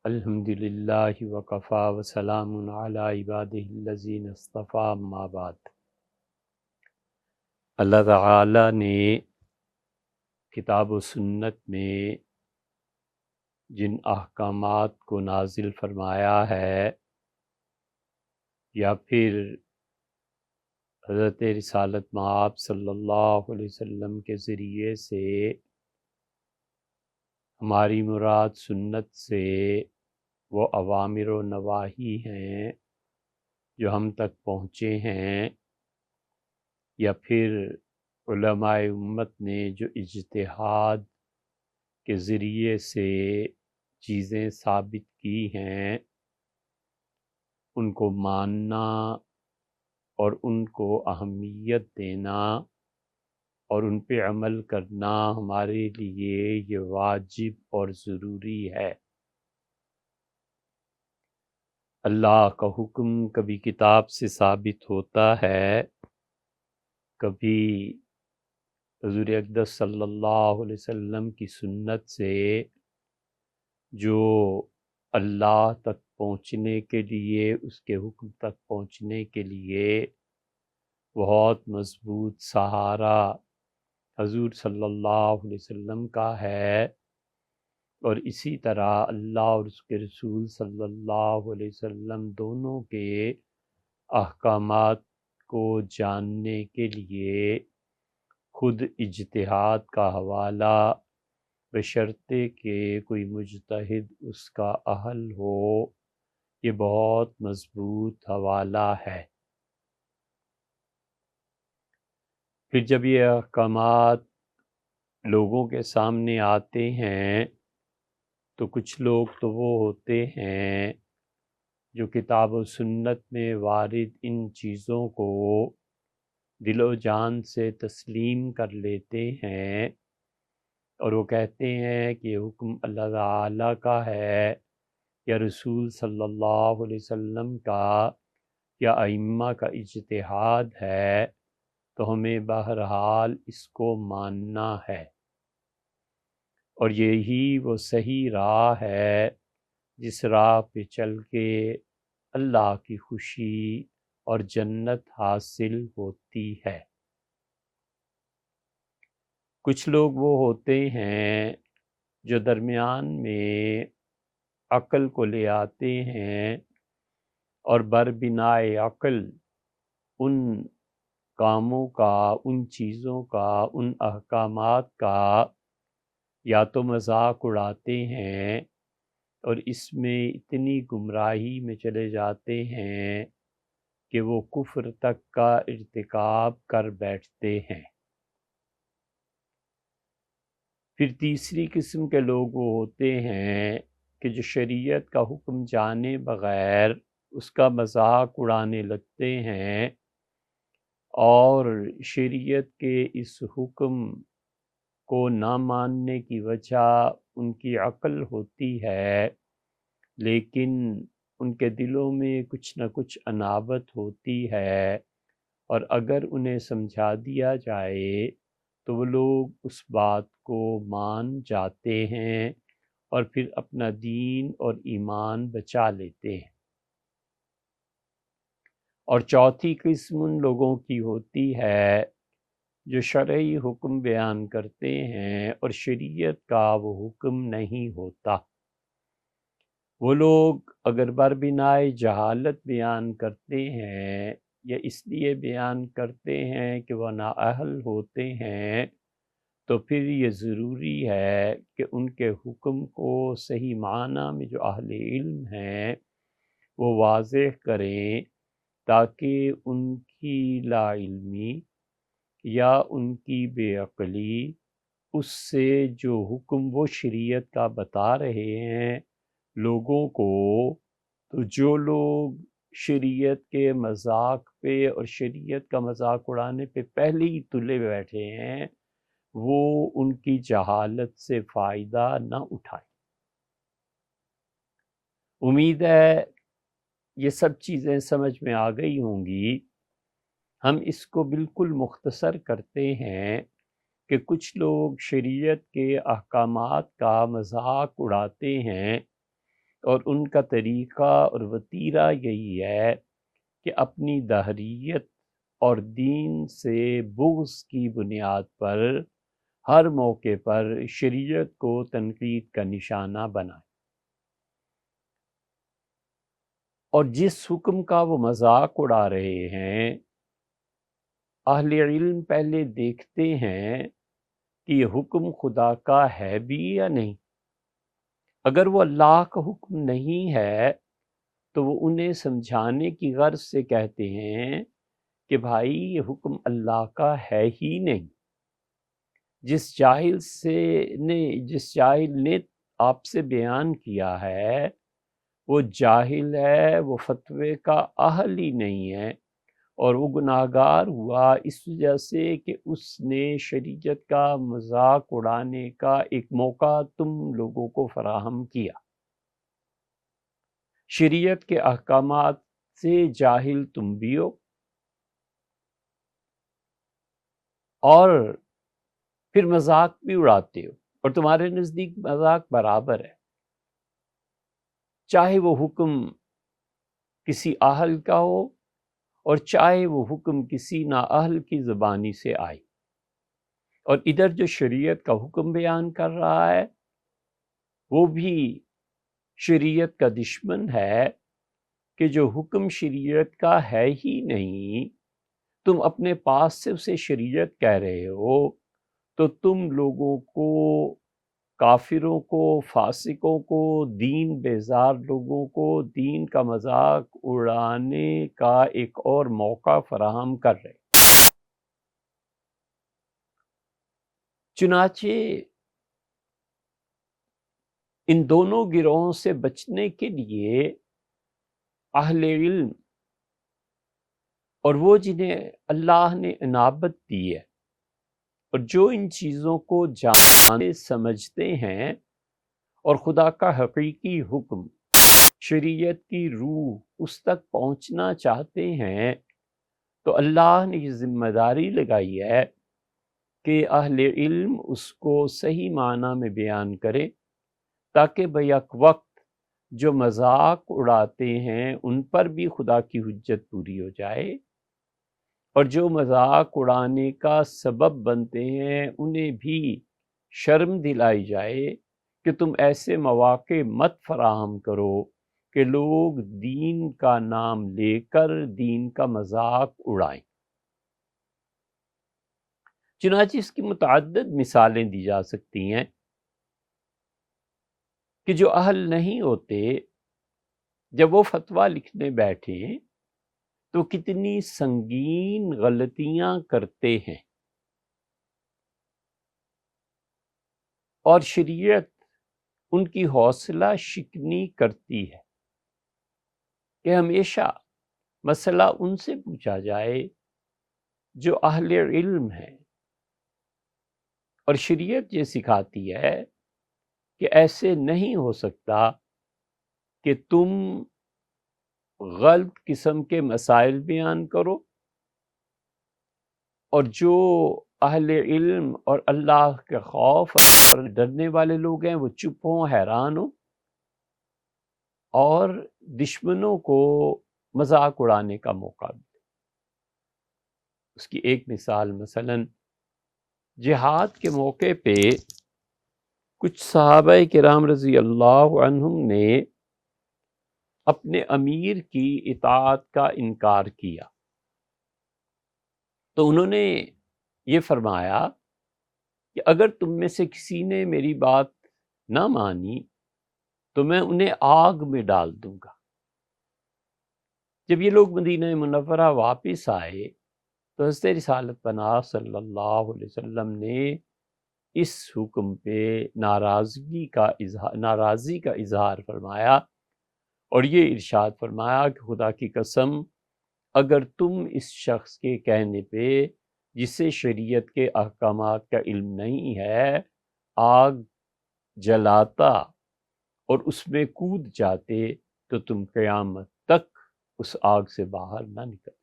الحمدللہ وکفا وسلام علی عبادہ الذین اصطفیٰ اما بعد۔ اللہ تعالیٰ نے کتاب و سنت میں جن احکامات کو نازل فرمایا ہے یا پھر حضرت رسالت مآب صلی اللہ علیہ وسلم کے ذریعے سے، ہماری مراد سنت سے وہ اوامر و نواہی ہیں جو ہم تک پہنچے ہیں، یا پھر علماء امت نے جو اجتہاد کے ذریعے سے چیزیں ثابت کی ہیں، ان کو ماننا اور ان کو اہمیت دینا اور ان پہ عمل کرنا ہمارے لیے یہ واجب اور ضروری ہے۔ اللہ کا حکم کبھی کتاب سے ثابت ہوتا ہے، کبھی حضور اقدس صلی اللہ علیہ وسلم کی سنت سے، جو اللہ تک پہنچنے کے لیے، اس کے حکم تک پہنچنے کے لیے بہت مضبوط سہارا حضور صلی اللہ علیہ وسلم کا ہے، اور اسی طرح اللہ اور اس کے رسول صلی اللہ علیہ وسلم دونوں کے احکامات کو جاننے کے لیے خود اجتہاد کا حوالہ، بشرطے کہ کوئی مجتہد اس کا اہل ہو، یہ بہت مضبوط حوالہ ہے۔ پھر جب یہ احکامات لوگوں کے سامنے آتے ہیں تو کچھ لوگ تو وہ ہوتے ہیں جو کتاب و سنت میں وارد ان چیزوں کو دل و جان سے تسلیم کر لیتے ہیں، اور وہ کہتے ہیں کہ یہ حکم اللہ تعالیٰ کا ہے یا رسول صلی اللہ علیہ وسلم کا یا ائمہ کا اجتہاد ہے، تو ہمیں بہرحال اس کو ماننا ہے، اور یہی وہ صحیح راہ ہے جس راہ پہ چل کے اللہ کی خوشی اور جنت حاصل ہوتی ہے۔ کچھ لوگ وہ ہوتے ہیں جو درمیان میں عقل کو لے آتے ہیں اور بربنائے عقل ان کاموں کا، ان چیزوں کا، ان احکامات کا یا تو مذاق اڑاتے ہیں، اور اس میں اتنی گمراہی میں چلے جاتے ہیں کہ وہ کفر تک کا ارتکاب کر بیٹھتے ہیں۔ پھر تیسری قسم کے لوگ وہ ہوتے ہیں کہ جو شریعت کا حکم جانے بغیر اس کا مذاق اڑانے لگتے ہیں، اور شریعت کے اس حکم کو نہ ماننے کی وجہ ان کی عقل ہوتی ہے، لیکن ان کے دلوں میں کچھ نہ کچھ انابت ہوتی ہے، اور اگر انہیں سمجھا دیا جائے تو وہ لوگ اس بات کو مان جاتے ہیں اور پھر اپنا دین اور ایمان بچا لیتے ہیں۔ اور چوتھی قسم ان لوگوں کی ہوتی ہے جو شرعی حکم بیان کرتے ہیں اور شریعت کا وہ حکم نہیں ہوتا۔ وہ لوگ اگر بربنائے جہالت بیان کرتے ہیں یا اس لیے بیان کرتے ہیں کہ وہ نااہل ہوتے ہیں، تو پھر یہ ضروری ہے کہ ان کے حکم کو صحیح معنی میں جو اہل علم ہیں وہ واضح کریں، تاکہ ان کی لا علمی یا ان کی بے عقلی اس سے جو حکم وہ شریعت کا بتا رہے ہیں لوگوں کو، تو جو لوگ شریعت کے مذاق پہ اور شریعت کا مذاق اڑانے پہ پہلے ہی تلے بیٹھے ہیں، وہ ان کی جہالت سے فائدہ نہ اٹھائیں۔ امید ہے یہ سب چیزیں سمجھ میں آ گئی ہوں گی۔ ہم اس کو بالکل مختصر کرتے ہیں کہ کچھ لوگ شریعت کے احکامات کا مذاق اڑاتے ہیں اور ان کا طریقہ اور وتیرہ یہی ہے کہ اپنی دہریت اور دین سے بغض کی بنیاد پر ہر موقع پر شریعت کو تنقید کا نشانہ بنائے، اور جس حکم کا وہ مذاق اڑا رہے ہیں اہل علم پہلے دیکھتے ہیں کہ یہ حکم خدا کا ہے بھی یا نہیں۔ اگر وہ اللہ کا حکم نہیں ہے تو وہ انہیں سمجھانے کی غرض سے کہتے ہیں کہ بھائی یہ حکم اللہ کا ہے ہی نہیں۔ جس جاہل نے آپ سے بیان کیا ہے وہ جاہل ہے، وہ فتوے کا اہل ہی نہیں ہے، اور وہ گناہگار ہوا اس وجہ سے کہ اس نے شریعت کا مذاق اڑانے کا ایک موقع تم لوگوں کو فراہم کیا۔ شریعت کے احکامات سے جاہل تم بھی ہو، اور پھر مذاق بھی اڑاتے ہو، اور تمہارے نزدیک مذاق برابر ہے، چاہے وہ حکم کسی اہل کا ہو اور چاہے وہ حکم کسی نااہل کی زبانی سے آئے۔ اور ادھر جو شریعت کا حکم بیان کر رہا ہے وہ بھی شریعت کا دشمن ہے کہ جو حکم شریعت کا ہے ہی نہیں تم اپنے پاس سے اسے شریعت کہہ رہے ہو، تو تم لوگوں کو، کافروں کو، فاسقوں کو، دین بیزار لوگوں کو دین کا مذاق اڑانے کا ایک اور موقع فراہم کر رہے۔ چنانچہ ان دونوں گروہوں سے بچنے کے لیے اہل علم اور وہ جنہیں اللہ نے انابت دی ہے اور جو ان چیزوں کو جانتے سمجھتے ہیں اور خدا کا حقیقی حکم، شریعت کی روح اس تک پہنچنا چاہتے ہیں، تو اللہ نے یہ ذمہ داری لگائی ہے کہ اہل علم اس کو صحیح معنی میں بیان کرے، تاکہ بیک وقت جو مذاق اڑاتے ہیں ان پر بھی خدا کی حجت پوری ہو جائے، اور جو مذاق اڑانے کا سبب بنتے ہیں انہیں بھی شرم دلائی جائے کہ تم ایسے مواقع مت فراہم کرو کہ لوگ دین کا نام لے کر دین کا مذاق اڑائیں۔ چنانچہ اس کی متعدد مثالیں دی جا سکتی ہیں کہ جو اہل نہیں ہوتے جب وہ فتویٰ لکھنے بیٹھیں تو کتنی سنگین غلطیاں کرتے ہیں، اور شریعت ان کی حوصلہ شکنی کرتی ہے کہ ہمیشہ مسئلہ ان سے پوچھا جائے جو اہل علم ہیں، اور شریعت یہ سکھاتی ہے کہ ایسے نہیں ہو سکتا کہ تم غلط قسم کے مسائل بیان کرو اور جو اہل علم اور اللہ کے خوف اور ڈرنے والے لوگ ہیں وہ چپ ہوں، حیران ہوں، اور دشمنوں کو مذاق اڑانے کا موقع ملے۔ اس کی ایک مثال مثلاً جہاد کے موقع پہ کچھ صحابہ کرام رضی اللہ عنہم نے اپنے امیر کی اطاعت کا انکار کیا، تو انہوں نے یہ فرمایا کہ اگر تم میں سے کسی نے میری بات نہ مانی تو میں انہیں آگ میں ڈال دوں گا۔ جب یہ لوگ مدینہ منورہ واپس آئے تو حضرت رسالت پناہ صلی اللہ علیہ وسلم نے اس حکم پہ ناراضی کا اظہار فرمایا، اور یہ ارشاد فرمایا کہ خدا کی قسم اگر تم اس شخص کے کہنے پہ جسے شریعت کے احکامات کا علم نہیں ہے آگ جلاتا اور اس میں کود جاتے تو تم قیامت تک اس آگ سے باہر نہ نکلتے۔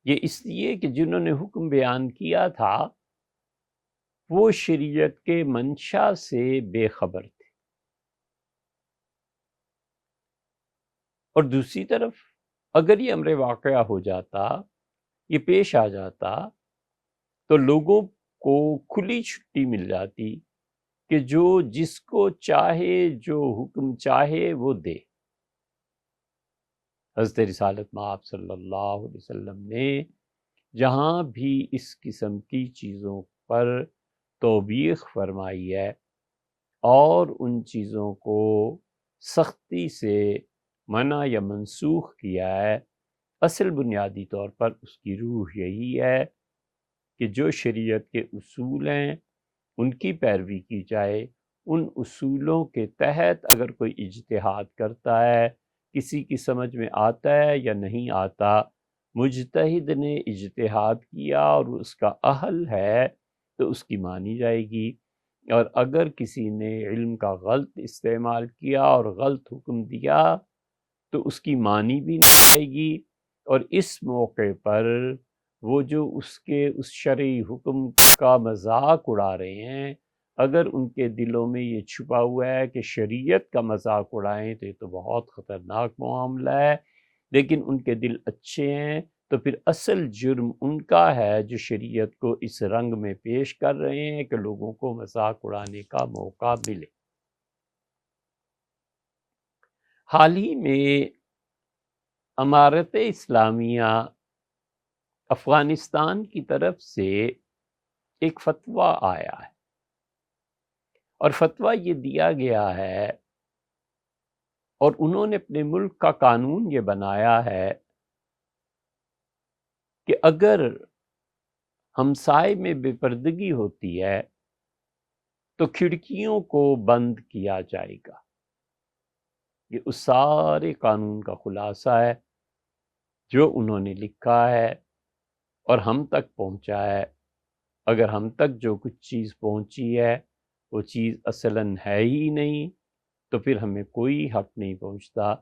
یہ اس لیے کہ جنہوں نے حکم بیان کیا تھا وہ شریعت کے منشا سے بے خبر تھے، اور دوسری طرف اگر یہ امر واقعہ ہو جاتا، یہ پیش آ جاتا، تو لوگوں کو کھلی چھٹی مل جاتی کہ جو جس کو چاہے، جو حکم چاہے وہ دے۔ حضرت رسالت مآب صلی اللہ علیہ وسلم نے جہاں بھی اس قسم کی چیزوں پر توبیخ فرمائی ہے اور ان چیزوں کو سختی سے منع یا منسوخ کیا ہے، اصل بنیادی طور پر اس کی روح یہی ہے کہ جو شریعت کے اصول ہیں ان کی پیروی کی جائے۔ ان اصولوں کے تحت اگر کوئی اجتہاد کرتا ہے، کسی کی سمجھ میں آتا ہے یا نہیں آتا، مجتہد نے اجتہاد کیا اور اس کا اہل ہے تو اس کی مانی جائے گی، اور اگر کسی نے علم کا غلط استعمال کیا اور غلط حکم دیا تو اس کی مانی بھی نہیں جائے گی۔ اور اس موقع پر وہ جو اس کے اس شرعی حکم کا مذاق اڑا رہے ہیں، اگر ان کے دلوں میں یہ چھپا ہوا ہے کہ شریعت کا مذاق اڑائیں تو یہ تو بہت خطرناک معاملہ ہے، لیکن ان کے دل اچھے ہیں تو پھر اصل جرم ان کا ہے جو شریعت کو اس رنگ میں پیش کر رہے ہیں کہ لوگوں کو مذاق اڑانے کا موقع ملے۔ حال ہی میں امارت اسلامیہ افغانستان کی طرف سے ایک فتویٰ آیا ہے، اور فتویٰ یہ دیا گیا ہے اور انہوں نے اپنے ملک کا قانون یہ بنایا ہے کہ اگر ہمسائے میں بے پردگی ہوتی ہے تو کھڑکیوں کو بند کیا جائے گا۔ یہ اس سارے قانون کا خلاصہ ہے جو انہوں نے لکھا ہے اور ہم تک پہنچا ہے۔ اگر ہم تک جو کچھ چیز پہنچی ہے وہ چیز اصلاً ہے ہی نہیں تو پھر ہمیں کوئی حق نہیں پہنچتا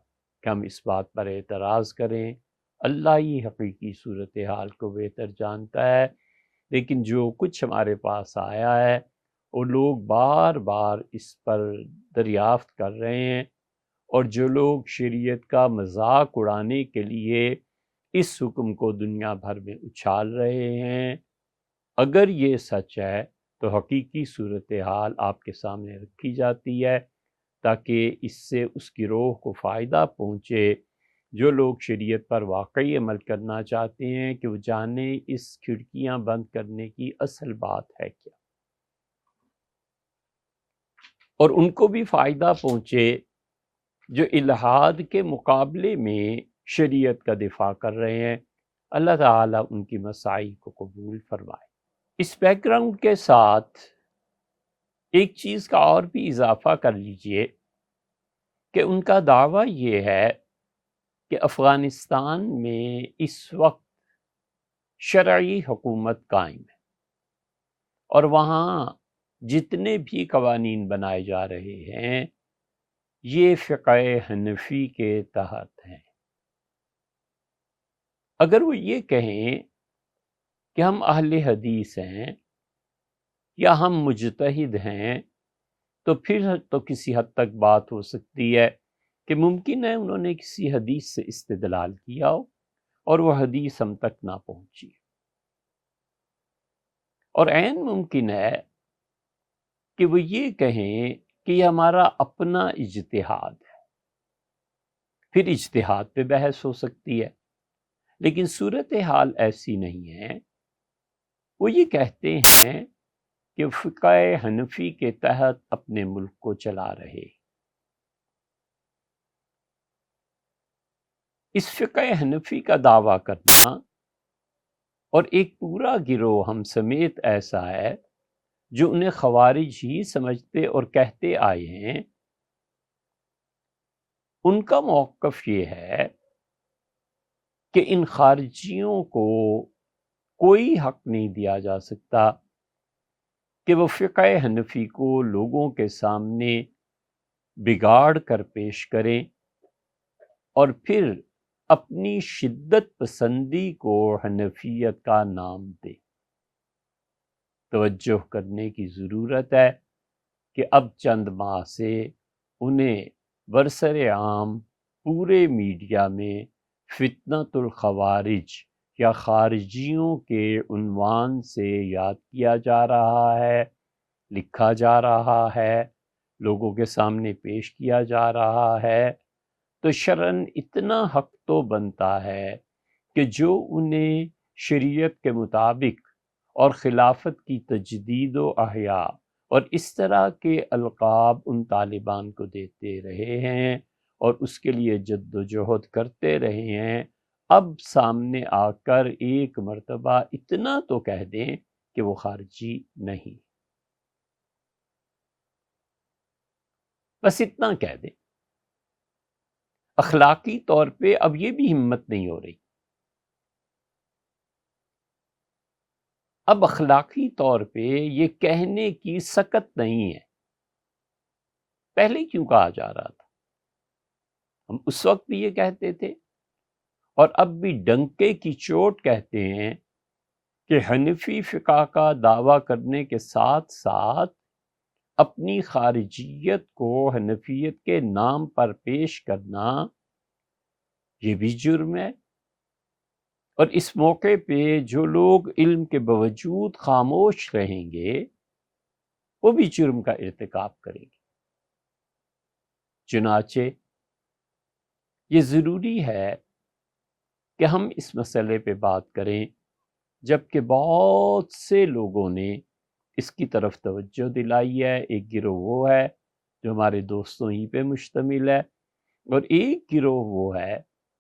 کہ ہم اس بات پر اعتراض کریں۔ اللہ ہی حقیقی صورتحال کو بہتر جانتا ہے، لیکن جو کچھ ہمارے پاس آیا ہے وہ لوگ بار بار اس پر دریافت کر رہے ہیں، اور جو لوگ شریعت کا مذاق اڑانے کے لیے اس حکم کو دنیا بھر میں اچھال رہے ہیں، اگر یہ سچ ہے تو حقیقی صورتحال آپ کے سامنے رکھی جاتی ہے تاکہ اس سے اس گروہ کو فائدہ پہنچے جو لوگ شریعت پر واقعی عمل کرنا چاہتے ہیں کہ وہ جانیں اس کھڑکیاں بند کرنے کی اصل بات ہے کیا، اور ان کو بھی فائدہ پہنچے جو الحاد کے مقابلے میں شریعت کا دفاع کر رہے ہیں۔ اللہ تعالیٰ ان کی مساعی کو قبول فرمائے۔ اس بیک گراؤنڈ کے ساتھ ایک چیز کا اور بھی اضافہ کر لیجئے کہ ان کا دعویٰ یہ ہے کہ افغانستان میں اس وقت شرعی حکومت قائم ہے اور وہاں جتنے بھی قوانین بنائے جا رہے ہیں یہ فقہ حنفی کے تحت ہیں۔ اگر وہ یہ کہیں کہ ہم اہل حدیث ہیں یا ہم مجتہد ہیں تو پھر تو کسی حد تک بات ہو سکتی ہے کہ ممکن ہے انہوں نے کسی حدیث سے استدلال کیا ہو اور وہ حدیث ہم تک نہ پہنچی، اور عین ممکن ہے کہ وہ یہ کہیں کہ یہ ہمارا اپنا اجتہاد ہے، پھر اجتہاد پہ بحث ہو سکتی ہے، لیکن صورتحال ایسی نہیں ہے۔ وہ یہ کہتے ہیں کہ فقہ حنفی کے تحت اپنے ملک کو چلا رہے۔ اس فقہ حنفی کا دعویٰ کرنا اور ایک پورا گروہ ہم سمیت ایسا ہے جو انہیں خوارج ہی سمجھتے اور کہتے آئے ہیں، ان کا موقف یہ ہے کہ ان خارجیوں کو کوئی حق نہیں دیا جا سکتا کہ وہ فقہ حنفی کو لوگوں کے سامنے بگاڑ کر پیش کریں اور پھر اپنی شدت پسندی کو حنفیت کا نام دیں۔ توجہ کرنے کی ضرورت ہے کہ اب چند ماہ سے انہیں برسر عام پورے میڈیا میں فتنۃ الخوارج یا خارجیوں کے عنوان سے یاد کیا جا رہا ہے، لکھا جا رہا ہے، لوگوں کے سامنے پیش کیا جا رہا ہے، تو شرعاً اتنا حق تو بنتا ہے کہ جو انہیں شریعت کے مطابق اور خلافت کی تجدید و احیاء اور اس طرح کے القاب ان طالبان کو دیتے رہے ہیں اور اس کے لیے جد و جہد کرتے رہے ہیں، اب سامنے آ کر ایک مرتبہ اتنا تو کہہ دیں کہ وہ خارجی نہیں، بس اتنا کہہ دیں۔ اخلاقی طور پہ اب یہ بھی ہمت نہیں ہو رہی، اب اخلاقی طور پہ یہ کہنے کی سکت نہیں ہے۔ پہلے کیوں کہا جا رہا تھا؟ ہم اس وقت بھی یہ کہتے تھے اور اب بھی ڈنکے کی چوٹ کہتے ہیں کہ حنفی فقہ کا دعویٰ کرنے کے ساتھ ساتھ اپنی خارجیت کو حنفیت کے نام پر پیش کرنا یہ بھی جرم ہے، اور اس موقع پہ جو لوگ علم کے باوجود خاموش رہیں گے وہ بھی جرم کا ارتکاب کریں گے۔ چنانچہ یہ ضروری ہے کہ ہم اس مسئلے پہ بات کریں، جبکہ بہت سے لوگوں نے اس کی طرف توجہ دلائی ہے۔ ایک گروہ وہ ہے جو ہمارے دوستوں ہی پہ مشتمل ہے، اور ایک گروہ وہ ہے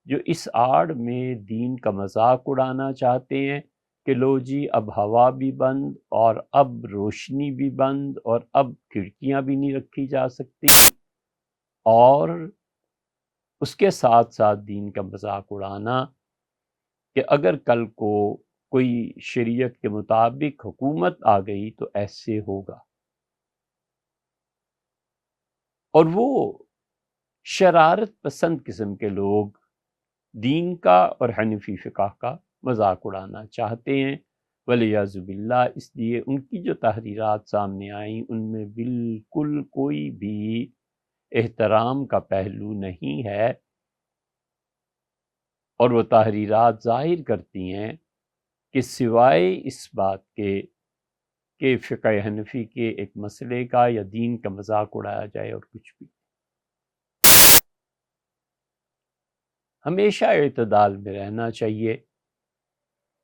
جو اس آڑ میں دین کا مذاق اڑانا چاہتے ہیں کہ لو جی اب ہوا بھی بند اور اب روشنی بھی بند اور اب کھڑکیاں بھی نہیں رکھی جا سکتی، اور اس کے ساتھ ساتھ دین کا مذاق اڑانا کہ اگر کل کو کوئی شریعت کے مطابق حکومت آ گئی تو ایسے ہوگا، اور وہ شرارت پسند قسم کے لوگ دین کا اور حنفی فقہ کا مذاق اڑانا چاہتے ہیں، ولیعذ باللہ۔ اس لیے ان کی جو تحریرات سامنے آئیں ان میں بالکل کوئی بھی احترام کا پہلو نہیں ہے، اور وہ تحریرات ظاہر کرتی ہیں کہ سوائے اس بات کے کہ فقہ حنفی کے ایک مسئلے کا یا دین کا مذاق اڑایا جائے اور کچھ بھی، ہمیشہ اعتدال میں رہنا چاہیے،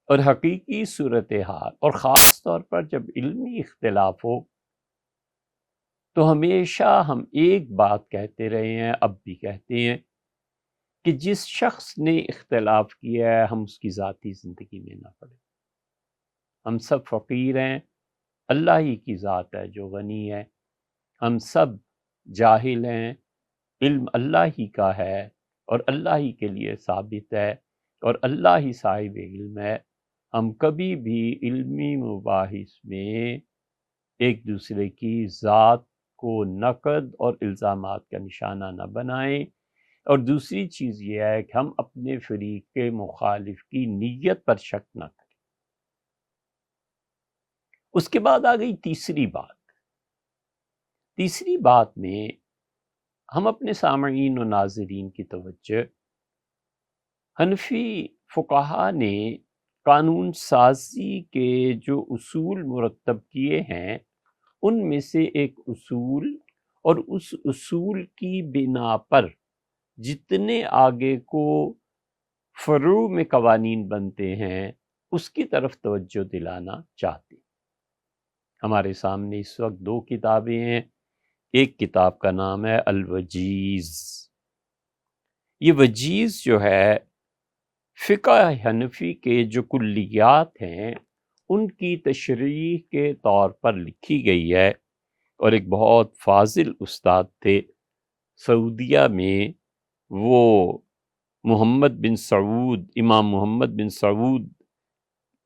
اور حقیقی صورتحال اور خاص طور پر جب علمی اختلاف ہو تو ہمیشہ ہم ایک بات کہتے رہے ہیں، اب بھی کہتے ہیں کہ جس شخص نے اختلاف کیا ہے ہم اس کی ذاتی زندگی میں نہ پڑیں۔ ہم سب فقیر ہیں، اللہ ہی کی ذات ہے جو غنی ہے، ہم سب جاہل ہیں، علم اللہ ہی کا ہے اور اللہ ہی کے لیے ثابت ہے اور اللہ ہی صاحب علم ہے۔ ہم کبھی بھی علمی مباحث میں ایک دوسرے کی ذات کو نقد اور الزامات کا نشانہ نہ بنائیں، اور دوسری چیز یہ ہے کہ ہم اپنے فریق کے مخالف کی نیت پر شک نہ کریں۔ اس کے بعد آ گئی تیسری بات۔ تیسری بات میں ہم اپنے سامعین و ناظرین کی توجہ حنفی فقہا نے قانون سازی کے جو اصول مرتب کیے ہیں ان میں سے ایک اصول، اور اس اصول کی بنا پر جتنے آگے کو فروع میں قوانین بنتے ہیں اس کی طرف توجہ دلانا چاہتے ہیں۔ ہمارے سامنے اس وقت دو کتابیں ہیں، ایک کتاب کا نام ہے الوجیز۔ یہ وجیز جو ہے فقہ حنفی کے جو کلیات ہیں ان کی تشریح کے طور پر لکھی گئی ہے، اور ایک بہت فاضل استاد تھے سعودیہ میں، وہ محمد بن سعود، امام محمد بن سعود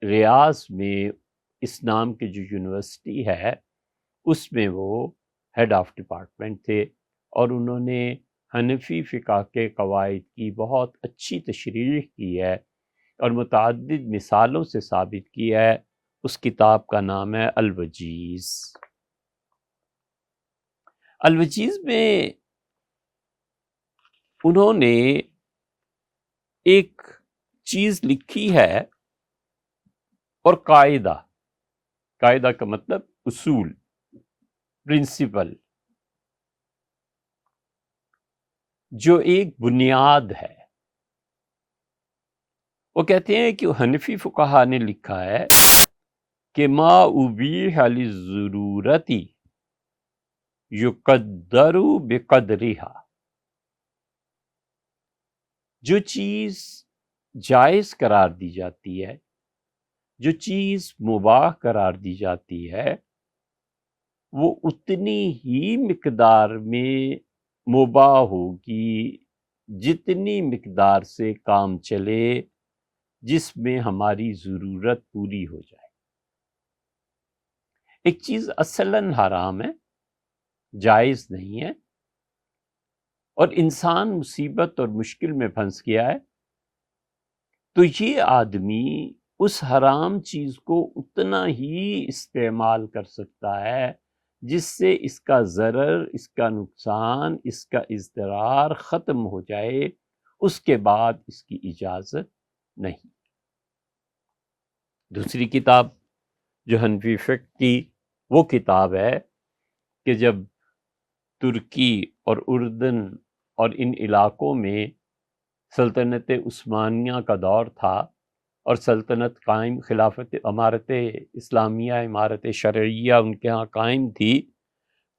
ریاض میں اس نام کی جو یونیورسٹی ہے اس میں وہ ہیڈ آف ڈپارٹمنٹ تھے، اور انہوں نے حنفی فقہ کے قواعد کی بہت اچھی تشریح کی ہے اور متعدد مثالوں سے ثابت کیا ہے۔ اس کتاب کا نام ہے الوجیز۔ الوجیز میں انہوں نے ایک چیز لکھی ہے، اور قاعدہ کا مطلب اصول، پرنسپل، جو ایک بنیاد ہے۔ وہ کہتے ہیں کہ حنفی فقہا نے لکھا ہے کہ ما ابیح للضرورت یقدر بقدرہا، جو چیز جائز قرار دی جاتی ہے، جو چیز مباح قرار دی جاتی ہے، وہ اتنی ہی مقدار میں مباح ہوگی جتنی مقدار سے کام چلے جس میں ہماری ضرورت پوری ہو جائے۔ ایک چیز اصلاً حرام ہے، جائز نہیں ہے، اور انسان مصیبت اور مشکل میں پھنس گیا ہے، تو یہ آدمی اس حرام چیز کو اتنا ہی استعمال کر سکتا ہے جس سے اس کا ضرر، اس کا نقصان، اس کا اضطرار ختم ہو جائے، اس کے بعد اس کی اجازت نہیں۔ دوسری کتاب جو حنفی فقہ کی وہ کتاب ہے کہ جب ترکی اور اردن اور ان علاقوں میں سلطنت عثمانیہ کا دور تھا اور سلطنت قائم، خلافت، امارت اسلامیہ، امارت شرعیہ ان کے ہاں قائم تھی،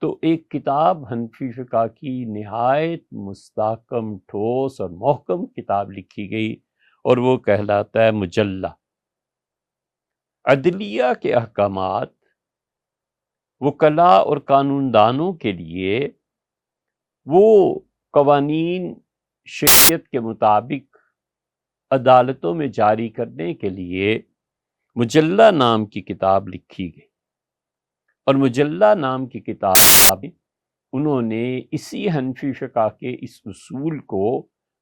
تو ایک کتاب حنفی فقہ کی نہایت مستحکم، ٹھوس اور محکم کتاب لکھی گئی، اور وہ کہلاتا ہے مجلہ۔ عدلیہ کے احکامات وکلاء اور قانون دانوں کے لیے وہ قوانین شریعت کے مطابق عدالتوں میں جاری کرنے کے لیے مجلہ نام کی کتاب لکھی گئی، اور مجلہ نام کی کتاب انہوں نے اسی حنفی فقہ کے اس اصول کو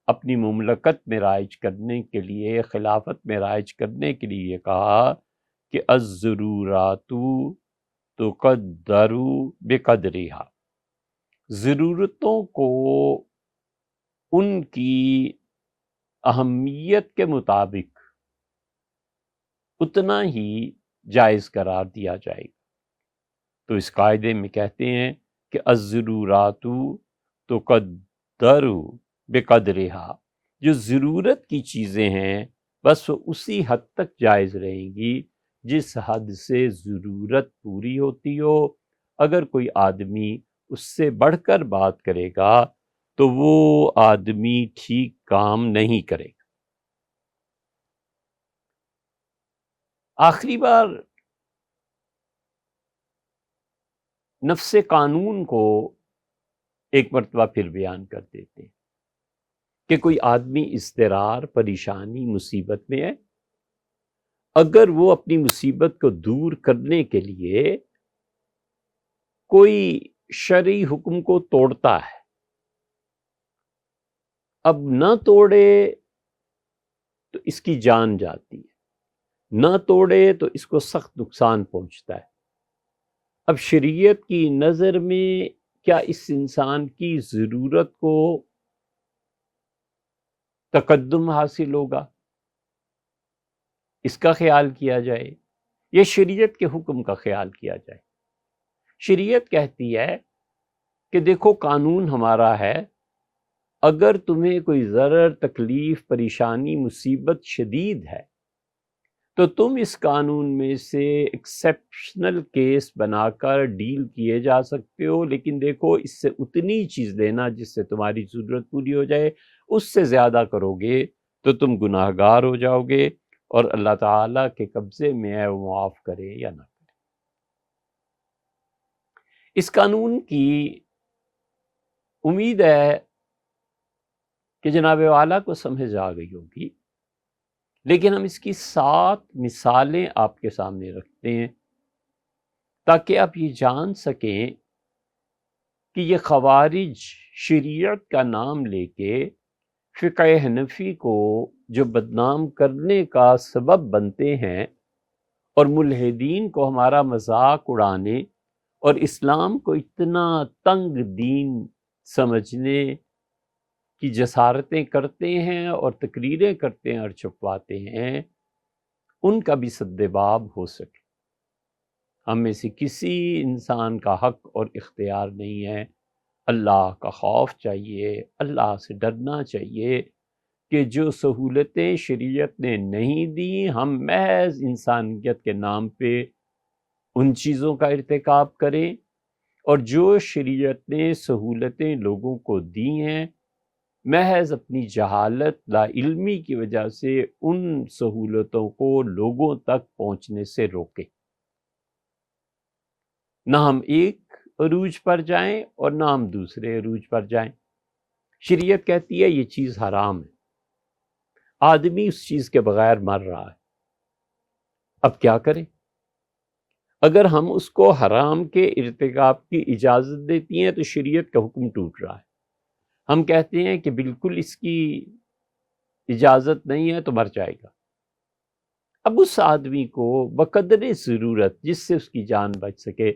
اپنی مملکت میں رائج کرنے کے لیے، خلافت میں رائج کرنے کے لیے کہا کہ الضرورات تقدر بقدرہا، ضرورتوں کو ان کی اہمیت کے مطابق اتنا ہی جائز قرار دیا جائے گا۔ تو اس قاعدے میں کہتے ہیں کہ الضرورات تقدر بقدرہا، جو ضرورت کی چیزیں ہیں بس وہ اسی حد تک جائز رہیں گی جس حد سے ضرورت پوری ہوتی ہو۔ اگر کوئی آدمی اس سے بڑھ کر بات کرے گا تو وہ آدمی ٹھیک کام نہیں کرے گا۔ آخری بار نفس قانون کو ایک مرتبہ پھر بیان کر دیتے ہیں کہ کوئی آدمی اضطرار، پریشانی، مصیبت میں ہے، اگر وہ اپنی مصیبت کو دور کرنے کے لیے کوئی شرعی حکم کو توڑتا ہے، اب نہ توڑے تو اس کی جان جاتی ہے، نہ توڑے تو اس کو سخت نقصان پہنچتا ہے۔ اب شریعت کی نظر میں کیا اس انسان کی ضرورت کو تقدم حاصل ہوگا، اس کا خیال کیا جائے یا شریعت کے حکم کا خیال کیا جائے؟ شریعت کہتی ہے کہ دیکھو قانون ہمارا ہے، اگر تمہیں کوئی ضرر، تکلیف، پریشانی، مصیبت شدید ہے تو تم اس قانون میں سے ایکسیپشنل کیس بنا کر ڈیل کیے جا سکتے ہو، لیکن دیکھو اس سے اتنی چیز لینا جس سے تمہاری ضرورت پوری ہو جائے، اس سے زیادہ کرو گے تو تم گناہ گار ہو جاؤ گے، اور اللہ تعالیٰ کے قبضے میں ہے، وہ معاف کرے یا نہ کرے۔ اس قانون کی امید ہے کہ جناب والا کو سمجھ آ گئی ہوگی، لیکن ہم اس کی 7 مثالیں آپ کے سامنے رکھتے ہیں تاکہ آپ یہ جان سکیں کہ یہ خوارج شریعت کا نام لے کے فقہ حنفی کو جو بدنام کرنے کا سبب بنتے ہیں اور ملحدین کو ہمارا مذاق اڑانے اور اسلام کو اتنا تنگ دین سمجھنے کی جسارتیں کرتے ہیں اور تقریریں کرتے ہیں اور چھپواتے ہیں، ان کا بھی سدباب ہو سکے۔ ہم میں سے کسی انسان کا حق اور اختیار نہیں ہے۔ اللہ کا خوف چاہیے، اللہ سے ڈرنا چاہیے کہ جو سہولتیں شریعت نے نہیں دی، ہم محض انسانیت کے نام پہ ان چیزوں کا ارتکاب کریں، اور جو شریعت نے سہولتیں لوگوں کو دی ہیں، محض اپنی جہالت، لا علمی کی وجہ سے ان سہولتوں کو لوگوں تک پہنچنے سے روکیں۔ نہ ہم ایک عروج پر جائیں اور نہ ہم دوسرے عروج پر جائیں۔ شریعت کہتی ہے یہ چیز حرام ہے، آدمی اس چیز کے بغیر مر رہا ہے، اب کیا کریں؟ اگر ہم اس کو حرام کے ارتکاب کی اجازت دیتی ہیں تو شریعت کا حکم ٹوٹ رہا ہے۔ ہم کہتے ہیں کہ بالکل اس کی اجازت نہیں ہے تو مر جائے گا۔ اب اس آدمی کو بقدر ضرورت جس سے اس کی جان بچ سکے،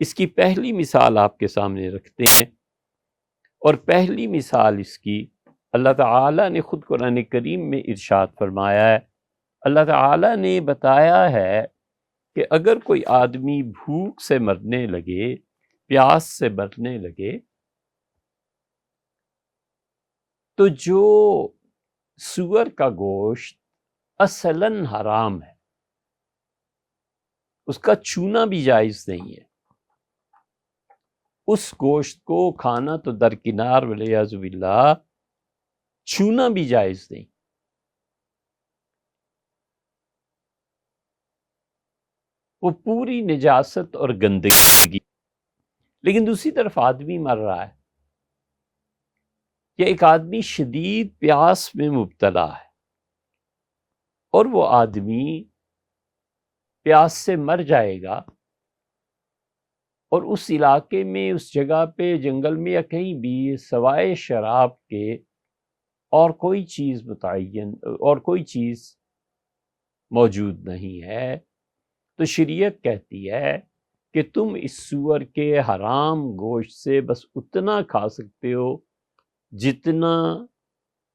اس کی پہلی مثال آپ کے سامنے رکھتے ہیں، اور پہلی مثال اس کی اللہ تعالیٰ نے خود قرآن کریم میں ارشاد فرمایا ہے۔ اللہ تعالیٰ نے بتایا ہے کہ اگر کوئی آدمی بھوک سے مرنے لگے، پیاس سے مرنے لگے، تو جو سور کا گوشت اصلاً حرام ہے، اس کا چھونا بھی جائز نہیں ہے، اس گوشت کو کھانا تو درکنار والعیاذ باللہ، چھونا بھی جائز نہیں۔ وہ پوری نجاست اور گندگی، لیکن دوسری طرف آدمی مر رہا ہے، یا ایک آدمی شدید پیاس میں مبتلا ہے اور وہ آدمی پیاس سے مر جائے گا، اور اس علاقے میں، اس جگہ پہ، جنگل میں یا کہیں بھی سوائے شراب کے اور کوئی چیز متعین اور کوئی چیز موجود نہیں ہے، تو شریعت کہتی ہے کہ تم اس سور کے حرام گوشت سے بس اتنا کھا سکتے ہو جتنا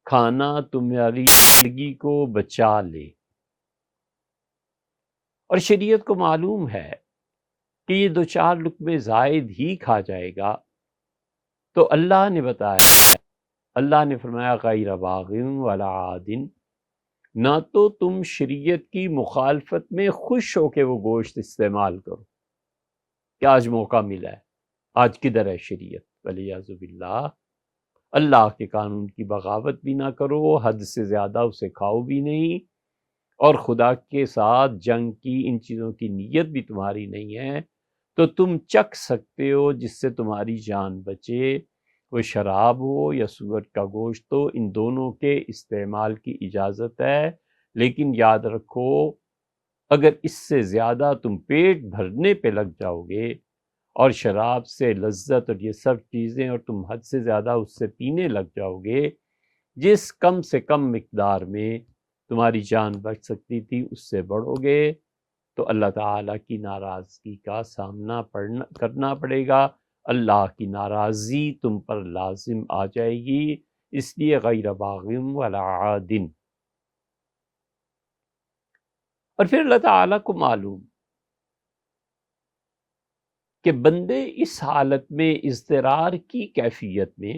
کھانا تمہاری زندگی کو بچا لے۔ اور شریعت کو معلوم ہے کہ یہ 2-4 لقمے زائد ہی کھا جائے گا، تو اللہ نے بتایا، اللہ نے فرمایا غیر باغ ولا عاد، نہ تو تم شریعت کی مخالفت میں خوش ہو کے وہ گوشت استعمال کرو کہ آج موقع ملا ہے، آج کدھر ہے شریعت، والعیاذ باللہ، اللہ کے قانون کی بغاوت بھی نہ کرو، حد سے زیادہ اسے کھاؤ بھی نہیں، اور خدا کے ساتھ جنگ کی ان چیزوں کی نیت بھی تمہاری نہیں ہے، تو تم چکھ سکتے ہو جس سے تمہاری جان بچے، وہ شراب ہو یا سور کا گوشت ہو، ان دونوں کے استعمال کی اجازت ہے، لیکن یاد رکھو اگر اس سے زیادہ تم پیٹ بھرنے پہ لگ جاؤ گے اور شراب سے لذت اور یہ سب چیزیں، اور تم حد سے زیادہ اس سے پینے لگ جاؤ گے، جس کم سے کم مقدار میں تمہاری جان بچ سکتی تھی اس سے بڑھو گے، تو اللہ تعالیٰ کی ناراضگی کا سامنا کرنا پڑے گا، اللہ کی ناراضی تم پر لازم آ جائے گی، اس لیے غیر باغ ولا عاد۔ اور پھر اللہ تعالیٰ کو معلوم کہ بندے اس حالت میں، اضطرار کی کیفیت میں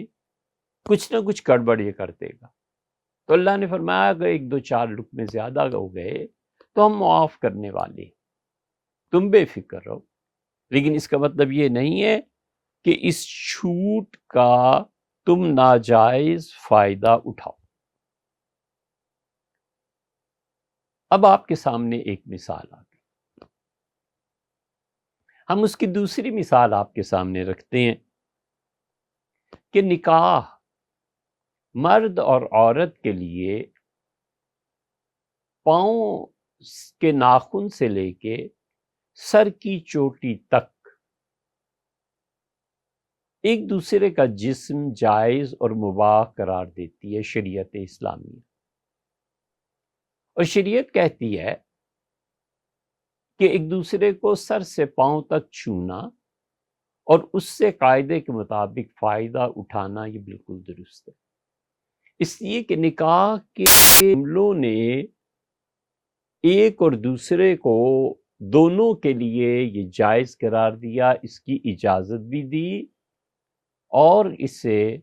کچھ نہ کچھ گڑبڑ یہ کر دے گا، تو اللہ نے فرمایا اگر 1-2-4 لقمے زیادہ ہو گئے تو ہم معاف کرنے والے، تم بے فکر رہو، لیکن اس کا مطلب یہ نہیں ہے کہ اس چھوٹ کا تم ناجائز فائدہ اٹھاؤ۔ اب آپ کے سامنے ایک مثال آ گئی، ہم اس کی دوسری مثال آپ کے سامنے رکھتے ہیں کہ نکاح مرد اور عورت کے لیے پاؤں کے ناخن سے لے کے سر کی چوٹی تک ایک دوسرے کا جسم جائز اور مباح قرار دیتی ہے شریعت اسلامی، اور شریعت کہتی ہے کہ ایک دوسرے کو سر سے پاؤں تک چھونا اور اس سے قاعدے کے مطابق فائدہ اٹھانا یہ بالکل درست ہے۔ اس لیے کہ نکاح کے جملوں نے ایک اور دوسرے کو دونوں کے لیے یہ جائز قرار دیا، اس کی اجازت بھی دی اور اسے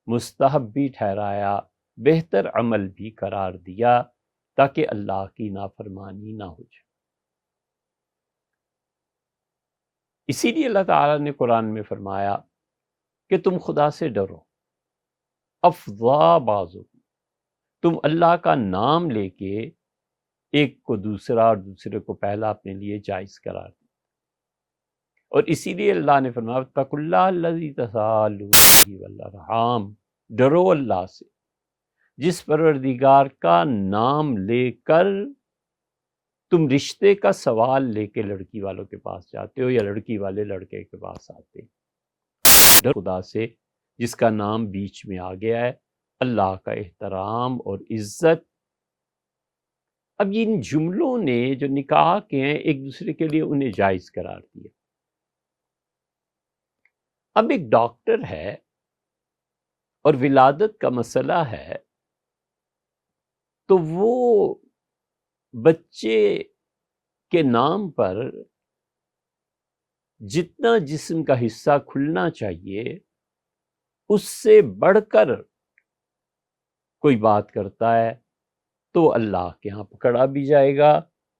مستحب بھی ٹھہرایا، بہتر عمل بھی قرار دیا تاکہ اللہ کی نافرمانی نہ ہو جائے۔ اسی لیے اللہ تعالیٰ نے قرآن میں فرمایا کہ تم خدا سے ڈرو، افضا بعضکم، تم اللہ کا نام لے کے ایک کو دوسرا اور دوسرے کو پہلا اپنے لیے جائز قرار دیا۔ اور اسی لیے اللہ نے فرمایا اتقوا اللہ الذی تساءلون بہ والارحام، ڈرو اللہ سے جس پروردگار کا نام لے کر تم رشتے کا سوال لے کے لڑکی والوں کے پاس جاتے ہو یا لڑکی والے لڑکے کے پاس آتے ہیں۔ ڈر خدا سے جس کا نام بیچ میں آ گیا ہے، اللہ کا احترام اور عزت۔ اب ان جملوں نے جو نکاح کے ہیں ایک دوسرے کے لیے انہیں جائز قرار دیا۔ اب ایک ڈاکٹر ہے اور ولادت کا مسئلہ ہے تو وہ بچے کے نام پر جتنا جسم کا حصہ کھلنا چاہیے اس سے بڑھ کر کوئی بات کرتا ہے تو اللہ کے ہاں پکڑا بھی جائے گا